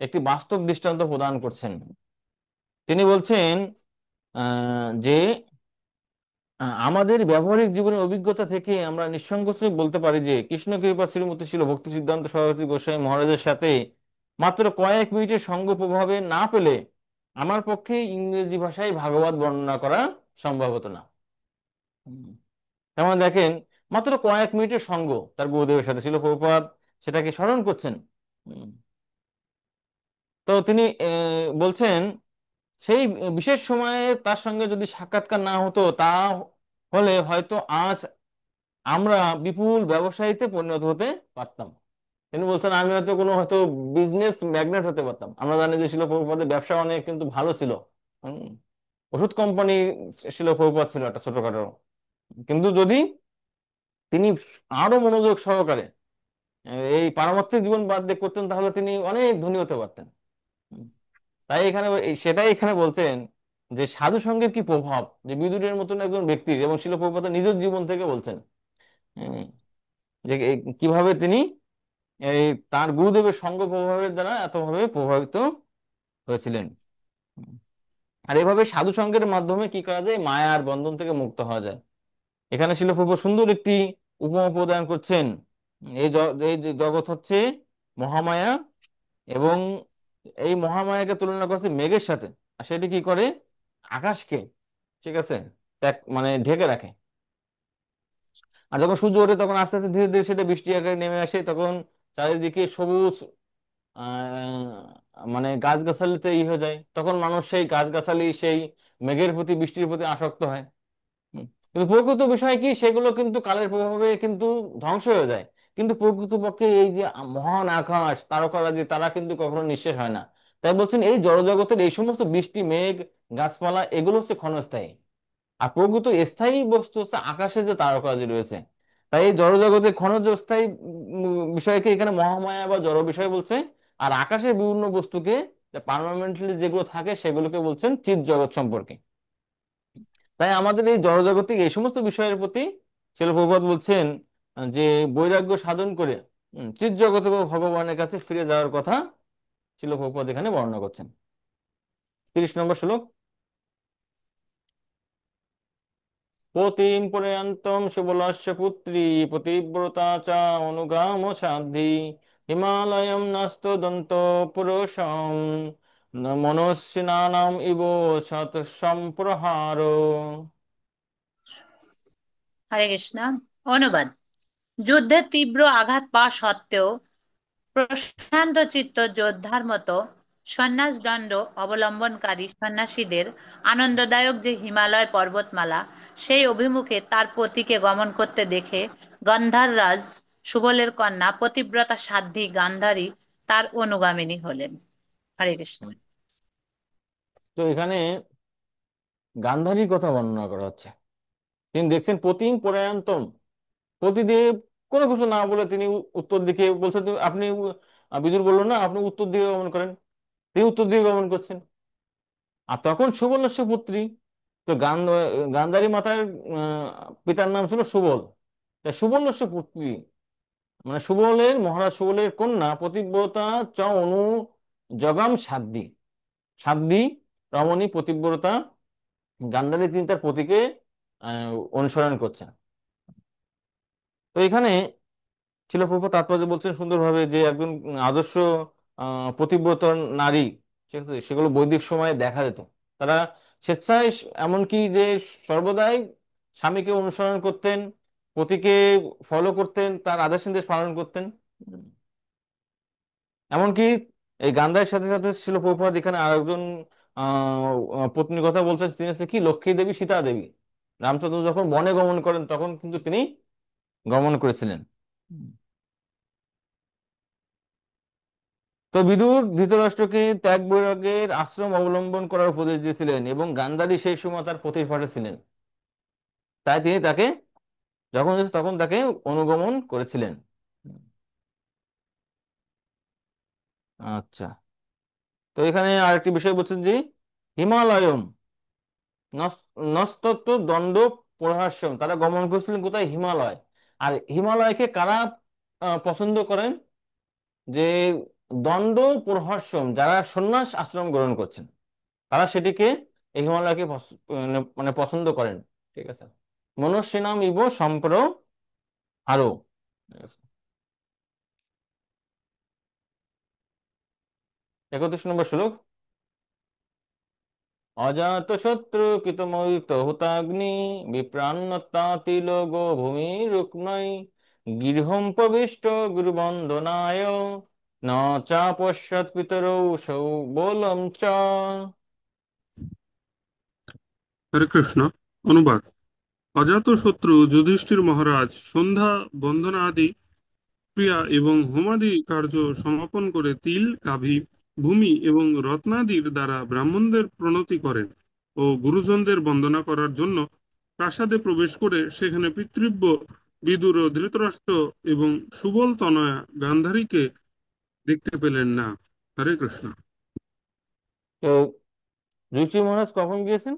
একটি বাস্তব দৃষ্টান্ত প্রদান করছেন। তিনি বলছেন যে আমাদের ব্যবহারিক জীবনের অভিজ্ঞতা থেকে আমরা নিঃসংকোচে বলতে পারি যে কৃষ্ণ কৃপা শ্রীমতী ছিল ভক্তি সিদ্ধান্ত সরস্বতী গোস্বামী মহারাজের সাথে মাত্র কয়েক মিনিটের সঙ্গ প্রভাবে না পেলে আমার পক্ষে ইংরেজি ভাষায় ভাগবত বর্ণনা করা সম্ভব হতো না। হুম। তেমন দেখেন, মাত্র কয়েক মিনিটের সঙ্গ তার গুরুদেবের সাথে ছিল, প্রভুপাদ সেটাকে স্মরণ করছেন। হুম। তো তিনি বলছেন, সেই বিশেষ সময়ে তার সঙ্গে যদি সাক্ষাৎকার না হতো, তা হলে হয়তো আজ আমরা বিপুল ব্যবসায়ীতে পরিণত হতে পারতাম। তিনি বলছেন, আমি হয়তো কোনো হয়তো বিজনেস ম্যাগনেট হতে পারতাম। আমরা জানি যে শিল প্রভুপাদের ব্যবসা অনেক কিন্তু ভালো ছিল। হুম। ওষুধ কোম্পানি শিল প্রভুপাদ ছিল একটা ছোটখাটো, কিন্তু যদি তিনি আরো মনোযোগ সহকারে এই পারমার্থিক জীবন বাদ দিয়ে করতেন, তাহলে তিনি অনেক ধনী হতে পারতেন। হুম। তাই এখানে সেটাই এখানে বলছেন যে সাধু সঙ্গের কি প্রভাব, যে বিদুরের মতন একজন ব্যক্তির, এবং শিল প্রভুপাদ নিজের জীবন থেকে বলছেন। হুম। যে কিভাবে তিনি এই তার গুরুদেবের সঙ্গ প্রভাবের দ্বারা এতভাবে প্রভাবিত হয়েছিলেন। আর এভাবে সাধু সঙ্গের মাধ্যমে কি করা যায়, মায়ার বন্ধন থেকে মুক্ত হওয়া যায়। এখানে শিল প্রভুপাদ সুন্দর একটি উপমা প্রদান করছেন। এই যে জগৎ হচ্ছে মহামায়া, এবং এই মহামায়াকে তুলনা করছে মেঘের সাথে। আর সেটি কি করে, আকাশকে, ঠিক আছে, মানে ঢেকে রাখে। আর যখন সূর্য ওঠে তখন আস্তে আস্তে ধীরে ধীরে সেটা বৃষ্টি আকারে নেমে আসে, তখন চারিদিকে সবুজ মানে গাছগাছালিতে হয়ে যায়, তখন মানুষ সেই গাছগাছালি সেই মেঘের প্রতি বৃষ্টির প্রতি আসক্ত হয়। হুম। কিন্তু প্রকৃত বিষয় কি, সেগুলো কিন্তু কালের প্রভাবে কিন্তু ধ্বংস হয়ে যায়। কিন্তু প্রকৃতপক্ষে এই যে মহান আকাশ তারকারাজি, তারা কিন্তু কখনো নিঃশেষ হয় না। তাই বলছেন এই জড়জগতের এই সমস্ত বৃষ্টি, মেঘ, গাছপালা এগুলো হচ্ছে ক্ষণস্থায়ী, আর প্রকৃত স্থায়ী বস্তু হচ্ছে আকাশে যে তারকারাজি রয়েছে। তাই এই জড়জগতের ক্ষণজ স্থায়ী বিষয়কে এখানে মহামায়া বা জড় বিষয় বলছে, আর আকাশের বিভিন্ন বস্তুকে পার্মানেন্টলি যেগুলো থাকে সেগুলোকে বলছেন চিৎ জগৎ সম্পর্কে। তাই আমাদের এই জড়জাগতিক এই সমস্ত বিষয়ের প্রতি শিল প্রভুপাদ বলছেন যে বৈরাগ্য সাধন করে চিৎ জগতে বা ভগবানের কাছে ফিরে যাওয়ার কথা শিল প্রভুপাদ এখানে বর্ণনা করছেন। 30 নম্বর শ্লোক। পতিম প্রয়ান্তম সুবলস্য পুত্রী পতিব্রতা চ অনুগাম সাধ্যি হিমালয়ম নাস্ত দন্ত পুরুষম মনস্বিনানাম ইব শত সম্প্রহার। হরে কৃষ্ণ। অনুবাদ। যুদ্ধে তীব্র আঘাত পাওয়া সত্ত্বেও প্রশান্ত চিত্ত যোদ্ধার মতো সন্ন্যাস দণ্ড অবলম্বনকারী সন্ন্যাসীদের আনন্দদায়ক যে হিমালয় পর্বতমালা, সেই অভিমুখে তার পতিকে গমন করতে দেখে গন্ধাররাজ সুবলের কন্যা পতিব্রতা সাধ্বী গান্ধারী তার অনুগামিনী হলেন। হরে কৃষ্ণ। তো এখানে গান্ধারীর কথা বর্ণনা করা হচ্ছে। তিনি দেখছেন পতিম প্রয়ান্তম, প্রতিদেব কোনো কিছু না বলে তিনি উত্তর দিকে বলছেন, আপনি বিদুর বললো না আপনি উত্তর দিকে গমন করেন, তিনি উত্তর দিকে গমন করছেন। আর তখন সুবর্ণস্য পুত্রী, তো গান্ধারী মাতার পিতার নাম ছিল সুবল, তাই সুবর্ণস্য পুত্রী মানে সুবলের, মহারাজ সুবলের কন্যা পতিব্রতা চ অনু জগাম সাধ্বী, সাধ্বী রমণী পতিব্রতা গান্ধারী, তিনি তার পতিকে অনুসরণ করছেন। তো এখানে ছিল প্রভু তাৎপর্য বলছেন সুন্দরভাবে যে একজন আদর্শ পতিব্রত নারী, ঠিক আছে, সেগুলো বৈদিক সময়ে দেখা যেত। তারা স্বেচ্ছায় এমনকি যে সর্বদাই স্বামীকে অনুসরণ করতেন, পতিকে ফলো করতেন, তার আদেশ নির্দেশ পালন করতেন। এমনকি এই গান্ধারের সাথে সাথে ছিল প্রভুপাদ এখানে আরেকজন পত্নীর কথা বলছেন, তিনি হচ্ছে কি লক্ষ্মী দেবী, সীতা দেবী। রামচন্দ্র যখন বনে গমন করেন তখন কিন্তু তিনি গমন করেছিলেন। তো বিদুর ধৃতরাষ্ট্রকে ত্যাগ বৈরাগ্যের আশ্রম অবলম্বন করার উপদেশ দিয়েছিলেন, এবং গান্ধারী সেই সময় তার পথির পাশে ছিলেন। তাই তিনি তাকে যখন ইচ্ছে তখন তাকে অনুগমন করেছিলেন। আচ্ছা, তো এখানে আরেকটি বিষয় বলছেন যে হিমালয়ম নস্তত্ব দণ্ড প্রহাস্যম, তারা গমন করেছিলেন কোথায়? হিমালয়। আর হিমালয়কে কারা পছন্দ করেন? যে দণ্ড প্রহাস্যম, যারা সন্ন্যাস আশ্রম গ্রহণ করছেন তারা সেটিকে, এই হিমালয়কে মানে পছন্দ করেন। ঠিক আছে, মনস্বিনাম ইব সম্প্র আরো। ঠিক আছে। 31 নম্বর শ্লোক। অজাত শত্রু কৃতময়িত হুতাগ্নি বিপ্রান্নতাতিল গো ভূমি রুক্মৈ গৃহম প্রবিষ্ট গুরুবন্দনায় ন চা পশ্চাৎ পিতরৌ সৌবলম চ। হরে কৃষ্ণ। অনুবাদ। অজাতশত্রু যুধিষ্ঠির মহারাজ সন্ধ্যা বন্দনা আদি ক্রিয়া এবং হোমাদি কার্য সমাপন করে তিল, গাভী, ভূমি এবং রত্নাদির দ্বারা ব্রাহ্মণদের প্রণতি করেন ও গুরুজনদের বন্দনা করার জন্য প্রাসাদে প্রবেশ করে সেখানে পিতৃব্য বিদুর ও ধৃতরাষ্ট্র এবং সুবল তনয়া গান্ধারীকে দেখতে পেলেন না। হরে কৃষ্ণ। তো যুধিষ্ঠির মহারাজ কখন গিয়েছেন?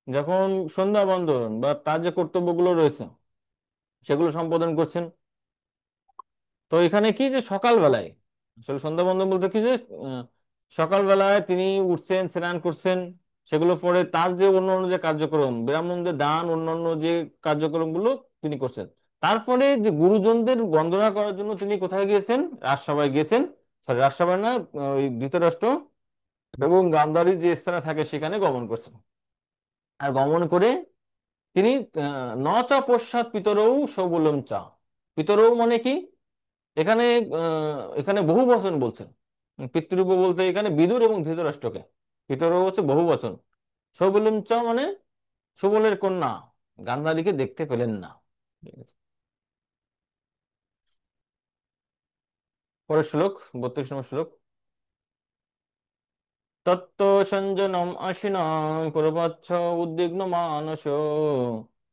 যখন সন্ধ্যা বন্দন বা তার যে কর্তব্যগুলো রয়েছে সেগুলো সম্পাদন করছেন। তো এখানে কি যে সকালবেলায়, আসলে সন্ধ্যা বন্দন বলতে কি যে আহ, সকালবেলায় তিনি উঠছেন, স্নান করছেন, সেগুলো পরে তার যে অন্য অন্য যে কার্যক্রম, ব্রাহ্মণদের দান, অন্যান্য যে কার্যক্রমগুলো তিনি করছেন। তারপরে যে গুরুজনদের বন্দনা করার জন্য তিনি কোথায় গিয়েছেন? রাজসভায় গিয়েছেন। সরি, রাজসভায় না, ওই ধৃতরাষ্ট্র এবং গান্ধারী যে স্থানে থাকে সেখানে গমন করছেন। আর গমন করে তিনি ন চা পশ্চাৎ পিতরৌ সবলম চা, পিতরৌ মানে কি এখানে এখানে বহু বচন বলছেন। পিতৃব্য বলতে এখানে বিদুর এবং ধৃতরাষ্ট্রকে, পিতরৌ হচ্ছে বহু বচন। সবলম চা মানে সুবলের কন্যা গান্ধারীকে দেখতে পেলেন না। ঠিক আছে। পরের শ্লোক, 32 নম্বর শ্লোক। তত্ত্ব সঞ্জনম আশিনাম প্রবচ্ছ উদ্বিগ্ন মানস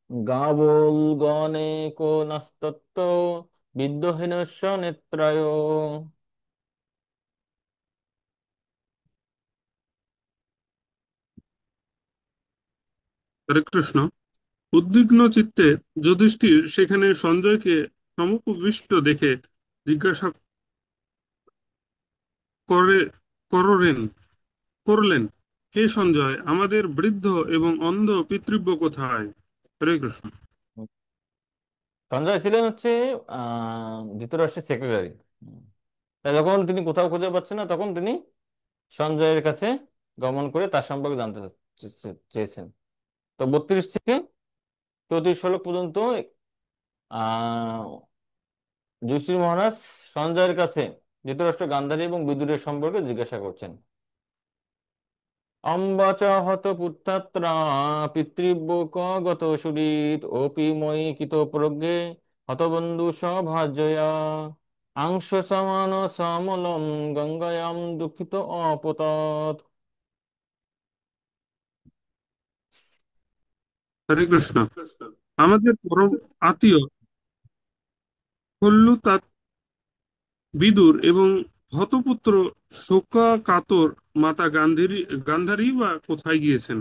গাবল গণে কো নাস্তত্ত্ব বিদ্যহীনস্য নেত্রায়। হরে কৃষ্ণ। উদ্বিগ্ন চিত্তে যুধিষ্ঠির সেখানে সঞ্জয়কে সমুপবিষ্ট দেখে জিজ্ঞাসা করে করলেন করলেন, হে সঞ্জয়, আমাদের বৃদ্ধ এবং অন্ধ পিতৃব্য কোথায়? হরে কৃষ্ণ। সঞ্জয় ছিলেন হচ্ছে ধৃতরাষ্ট্রের সেক্রেটারি। তাই যখন তিনি কোথাও খুঁজে পাচ্ছেন না, তখন তিনি সঞ্জয়ের কাছে গমন করে তার সম্পর্কে জানতে চেয়েছেন। তো 32 থেকে 34 শ্লোক পর্যন্ত আহ যুধিষ্ঠির মহারাজ সঞ্জয়ের কাছে ধৃতরাষ্ট্র, গান্ধারী এবং বিদুরের সম্পর্কে জিজ্ঞাসা করছেন। অম্বাচ হত পুত্রাত্রা পিতৃব্য ক গত সুরিত ওপি মই কিত প্রজ্ঞে হতবন্ধু সভাজয়া আংশ সমান সমলম গঙ্গায়াম দুঃখিত অপতত। হরে কৃষ্ণ। আমাদের পরম আত্মীয় হল্লু বিদুর এবং হতপুত্র শোকাকাতর মাতা গান্ধারী বা কোথায় গিয়েছেন?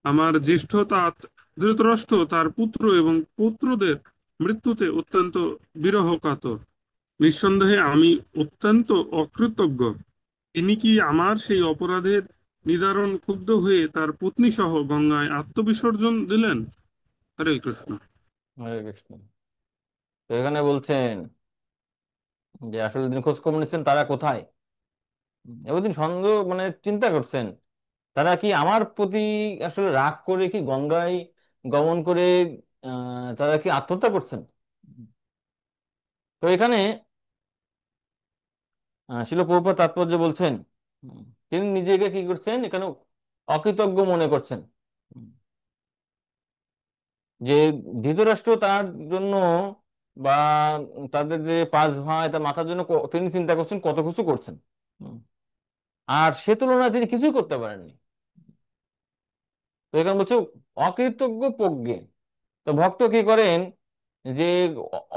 আমার জ্যেষ্ঠ তাত ধৃতরাষ্ট্র তার পুত্র এবং পুত্রদের মৃত্যুতে অত্যন্ত বিরহ কাতর। নিঃসন্দেহে আমি অত্যন্ত অকৃতজ্ঞ। তিনি কি আমার সেই অপরাধের নিদারুণ ক্ষুব্ধ হয়ে তার পত্নী সহ গঙ্গায় আত্মবিসর্জন দিলেন? হরে কৃষ্ণ। হরে কৃষ্ণ। তো এখানে বলছেন যে আসলে তিনি খোঁজ খবর নিচ্ছেন তারা কোথায়। এবার তিনি সন্দেহ মানে চিন্তা করছেন তারা কি আমার প্রতি আসলে রাগ করে কি গঙ্গায় গমন করে তারা কি আত্মহত্যা করছেন। তো এখানে শিল প্রভুপাদ তাৎপর্য বলছেন, উম, তিনি নিজেকে কি করছেন এখানে অকৃতজ্ঞ মনে করছেন। উম, যে ধৃতরাষ্ট্র তার জন্য বা তাদের যে 5 ভাই তার মাথার জন্য তিনি চিন্তা করছেন, কত কিছু করছেন। উম, আর সে তুলনায় তিনি কিছুই করতে পারেননি। তো এখানে বলছে অকৃতজ্ঞ প্রজ্ঞে। তো ভক্ত কি করেন যে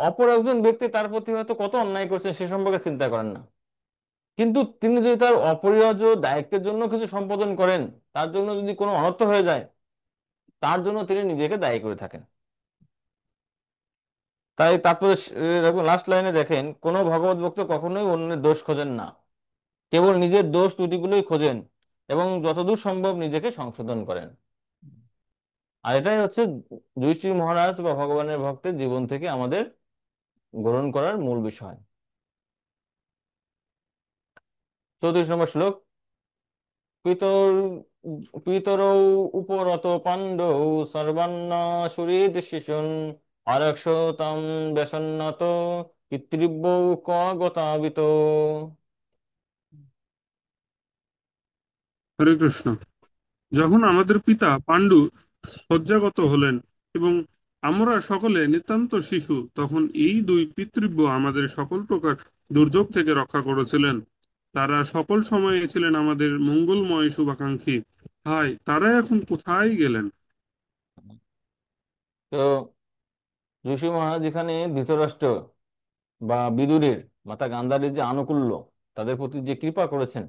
অপর একজন ব্যক্তি তার প্রতি হয়তো কত অন্যায় করছেন সে সম্পর্কে চিন্তা করেন না, কিন্তু তিনি যদি তার অপরিহার্য দায়িত্বের জন্য কিছু সম্পাদন করেন, তার জন্য যদি কোনো অনর্থ হয়ে যায়, তার জন্য তিনি নিজেকে দায়ী করে থাকেন। তাই তারপরে লাস্ট লাইনে দেখেন, কোনো ভগবত ভক্ত কখনোই অন্যের দোষ খোঁজেন না, কেবল নিজের দোষ ত্রুটিগুলোই খোঁজেন এবং যতদূর সম্ভব নিজেকে সংশোধন করেন। আর এটাই হচ্ছে যুধিষ্ঠির মহারাজ বা ভগবানের ভক্তের জীবন থেকে আমাদের গ্রহণ করার মূল বিষয়। 34 নম্বর শ্লোক। পিতর পিতরৌ উপরত পাণ্ডৌ সর্বান্ন সুহৃদ শিশুন আরক্ষতাম ব্যসন্নত পিতৃব্যৌ ক গতাবিত। হরে কৃষ্ণ। যখন আমাদের পিতা পাণ্ডু শয্যাগত হলেন এবং আমরা সকলে নিতান্ত শিশু, তখন এই দুই পিতৃব্য আমাদের সকল প্রকার দুর্যোগ থেকে রক্ষা করেছিলেন। তারা সকল সময়ে ছিলেন আমাদের মঙ্গলময় শুভাকাঙ্ক্ষী। হায়, তারা এখন কোথায় গেলেন? তো ঋষি মহারাজ এখানে ধৃতরাষ্ট্র বা বিদুরের মাতা গান্ধারীর যে আনুকূল্য, তাদের প্রতি যে কৃপা করেছেন,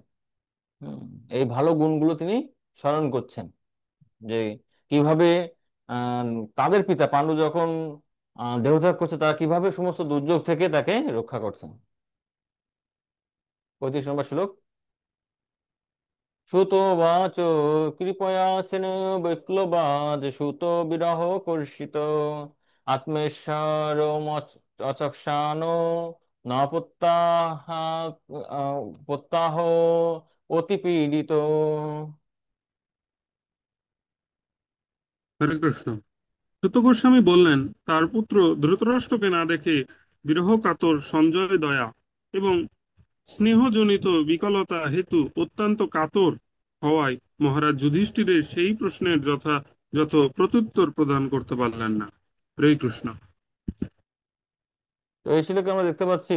হুম, এই ভালো গুণগুলো তিনি স্মরণ করছেন। যে কিভাবে আহ, তাদের পিতা পাণ্ডু যখন দেহত্যাগ করছে, তারা কিভাবে সমস্ত দুর্যোগ থেকে তাকে রক্ষা করছেন। 35 নম্বর শ্লোক। সুতোবাচ কৃপয়াচেন বৈক্লবাদ সুত বিরহ কর্ষিত আত্মেশ্বর অচক্ষানো ন প্রত্যাহ প্রত্যাহ অতি পীড়িত। হরে কৃষ্ণ। সুত গোস্বামী বললেন, তার পুত্র ধৃতরাষ্ট্রকে না দেখে বিরহ কাতর সঞ্জয় দয়া এবং স্নেহজনিত বিকলতা হেতু অত্যন্ত কাতর হওয়ায় মহারাজ যুধিষ্ঠিরের সেই প্রশ্নের যথাযথ প্রত্যুত্তর প্রদান করতে পারলেন না। হরে কৃষ্ণ। তো এই শ্লোকে আমরা দেখতে পাচ্ছি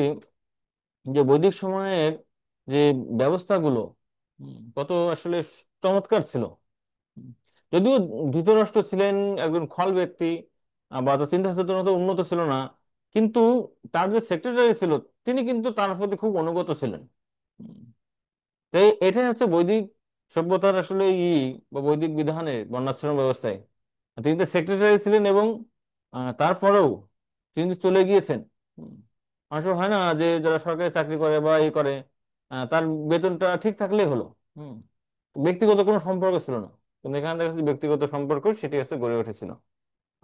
যে বৈদিক সময়ের যে ব্যবস্থাগুলো, কত আসলে চমৎকার ছিল। হুম। যদিও ধৃতরাষ্ট্র ছিলেন একজন খল ব্যক্তি, বা তার চিন্তা চেতনা তো উন্নত ছিল না, কিন্তু তার যে সেক্রেটারি ছিল তিনি কিন্তু তার প্রতি খুব অনুগত ছিলেন। হুম। তো এটাই হচ্ছে বৈদিক সভ্যতার আসলে বা বৈদিক বিধানের বর্ণাশ্রম ব্যবস্থায়। তিনি তো সেক্রেটারি ছিলেন, এবং তারপরেও তিনি যে চলে গিয়েছেন। হুম। অনেক সময় হয় না যে যারা সরকারি চাকরি করে বা করে, তার বেতনটা ঠিক থাকলেই হলো। হুম। ব্যক্তিগত কোনো সম্পর্ক ছিল না, কিন্তু এখানে দেখা যাচ্ছে ব্যক্তিগত সম্পর্ক সেটি হচ্ছে গড়ে উঠেছিল।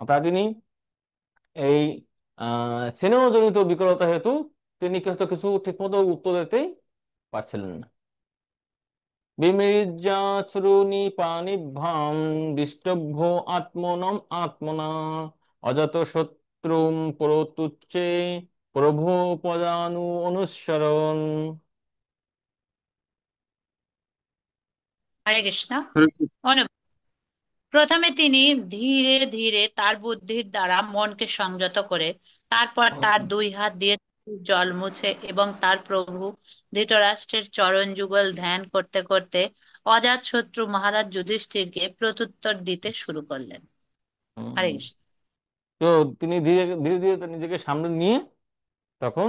তা তিনি এই স্নেহজনিত বিকলতা হেতু তিনি হয়তো কিছু ঠিকমতো উত্তর দিতেই পারছিলেন না। বিমৃজ্যাচরণী পাণিভ্যাম দিষ্টভ্য আত্মনম আত্মনা অজাত শত্রুম পরতুচ্চে প্রভু পদানু অনুসরণ। হরে কৃষ্ণ। হরে কৃষ্ণ। অনুবাদ। প্রথমে তিনি ধীরে ধীরে তার বুদ্ধির দ্বারা মনকে সংযত করে, তারপর তার দুই হাত দিয়ে জল মুছে এবং তার প্রভু ধৃতরাষ্ট্রের চরণ যুগল ধ্যান করতে করতে অজাতশত্রু মহারাজ যুধিষ্ঠিরকে প্রত্যুত্তর দিতে শুরু করলেন। হরে উম, কৃষ্ণ। তো তিনি ধীরে ধীরে ধীরে তার নিজেকে সামনে নিয়ে তখন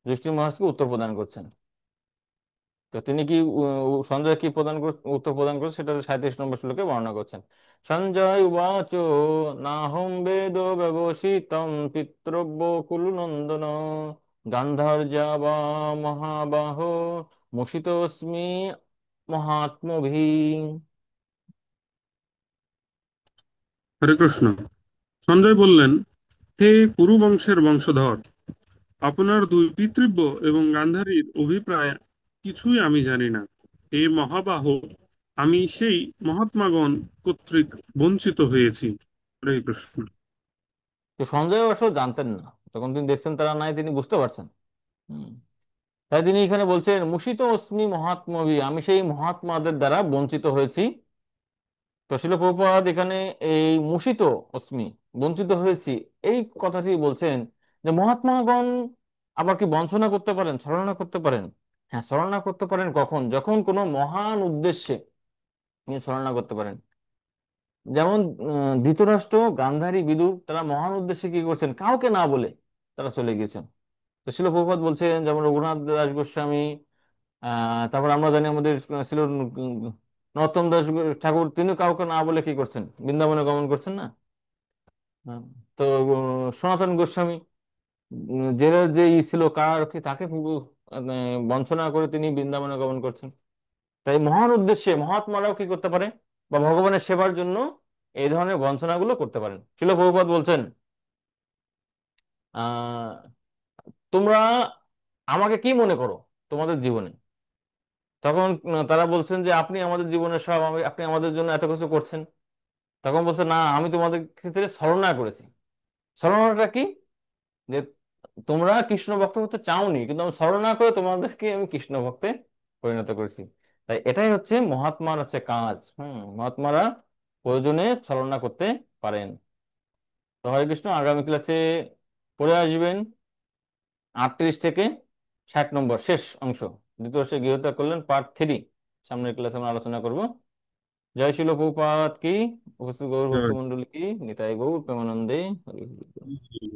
যুধিষ্ঠির মহারাজকে উত্তর প্রদান করছেন। তো তিনি কি সঞ্জয় কি উত্তর প্রদান করছে সেটা 37 নম্বর শ্লোকে বর্ণনা করছেন। সঞ্জয় উবাচ নাহম বেদ ব্যবসিতম পিতৃব্য কুলুনন্দন গান্ধার্যা বা মহাবাহ মুষিতোস্মি মহাত্মভি। হরে কৃষ্ণ। সঞ্জয় বললেন, হে কুরু বংশের বংশধর, আপনার দুই পিতৃব্য এবং গান্ধারীর অভিপ্রায় কিছুই আমি জানি না। হে মহাবাহ, আমি সেই মহাত্মাগণ কর্তৃক বঞ্চিত হয়েছি। হরে কৃষ্ণ। তো সঞ্জয় অবশ্য জানতেন না, তখন তিনি দেখছেন তারা নাই, তিনি বুঝতে পারছেন। হুম। তাই তিনি এখানে বলছেন মুষিত অস্মি মহাত্মভি, আমি সেই মহাত্মাদের দ্বারা বঞ্চিত হয়েছি। তো শিল প্রভুপাদ এখানে এই মুষিত অস্মি, বঞ্চিত হয়েছি, এই কথাটি বলছেন যে মহাত্মাগণ আবার কি বঞ্চনা করতে পারেন, ছলনা করতে পারেন? হ্যাঁ, ছলনা করতে পারেন। কখন? যখন কোনো মহান উদ্দেশ্যে তিনি ছলনা করতে পারেন। যেমন ধৃতরাষ্ট্র, গান্ধারী, বিদুর তারা মহান উদ্দেশ্যে কি করছেন, কাউকে না বলে তারা চলে গিয়েছেন। তো শিল প্রভুপাদ বলছেন, যেমন রঘুনাথ দাস গোস্বামী, তারপর আমরা জানি আমাদের ছিল নরোত্তম দাস ঠাকুর, তিনি কাউকে না বলে কি করছেন, বৃন্দাবনে গমন করছেন না? হ্যাঁ। তো সনাতন গোস্বামী জেলের যে ছিল কারারক্ষী, তাকে বঞ্চনা করে তিনি বৃন্দাবনে গমন করছেন। তাই মহান উদ্দেশ্যে মহাত্মারাও কি করতে পারে, বা ভগবানের সেবার জন্য এই ধরনের বঞ্চনাগুলো করতে পারেন। শিল প্রভুপাদ বলছেন আহ তোমরা আমাকে কি মনে করো তোমাদের জীবনে? তখন তারা বলছেন যে আপনি আমাদের জীবনের সব, আপনি আমাদের জন্য এত কিছু করছেন। তখন বলছে না, আমি তোমাদের ক্ষেত্রে ছলনা করেছি। ছলনাটা কি? যে তোমরা কৃষ্ণ ভক্ত হতে চাওনি, কিন্তু আমি ছলনা করে তোমাদেরকে আমি কৃষ্ণ ভক্তে পরিণত করেছি। তাই এটাই হচ্ছে মহাত্মার হচ্ছে কাজ। মহাত্মারা প্রয়োজনে ছলনা করতে পারেন। তো হরে কৃষ্ণ, আগামী ক্লাসে পড়ে আসবেন 38 থেকে 60 নম্বর শেষ অংশ, দ্বিতীয় সে গৃহত্যাগ করলেন, পার্ট 3। সামনের ক্লাসে আমরা আলোচনা করব। জয় শিল প্রভুপাদ কি, উপস্থিত গৌর জয়। ভক্তমন্ডলী কি, নিতাই গৌর প্রেমানন্দে হরি হরি।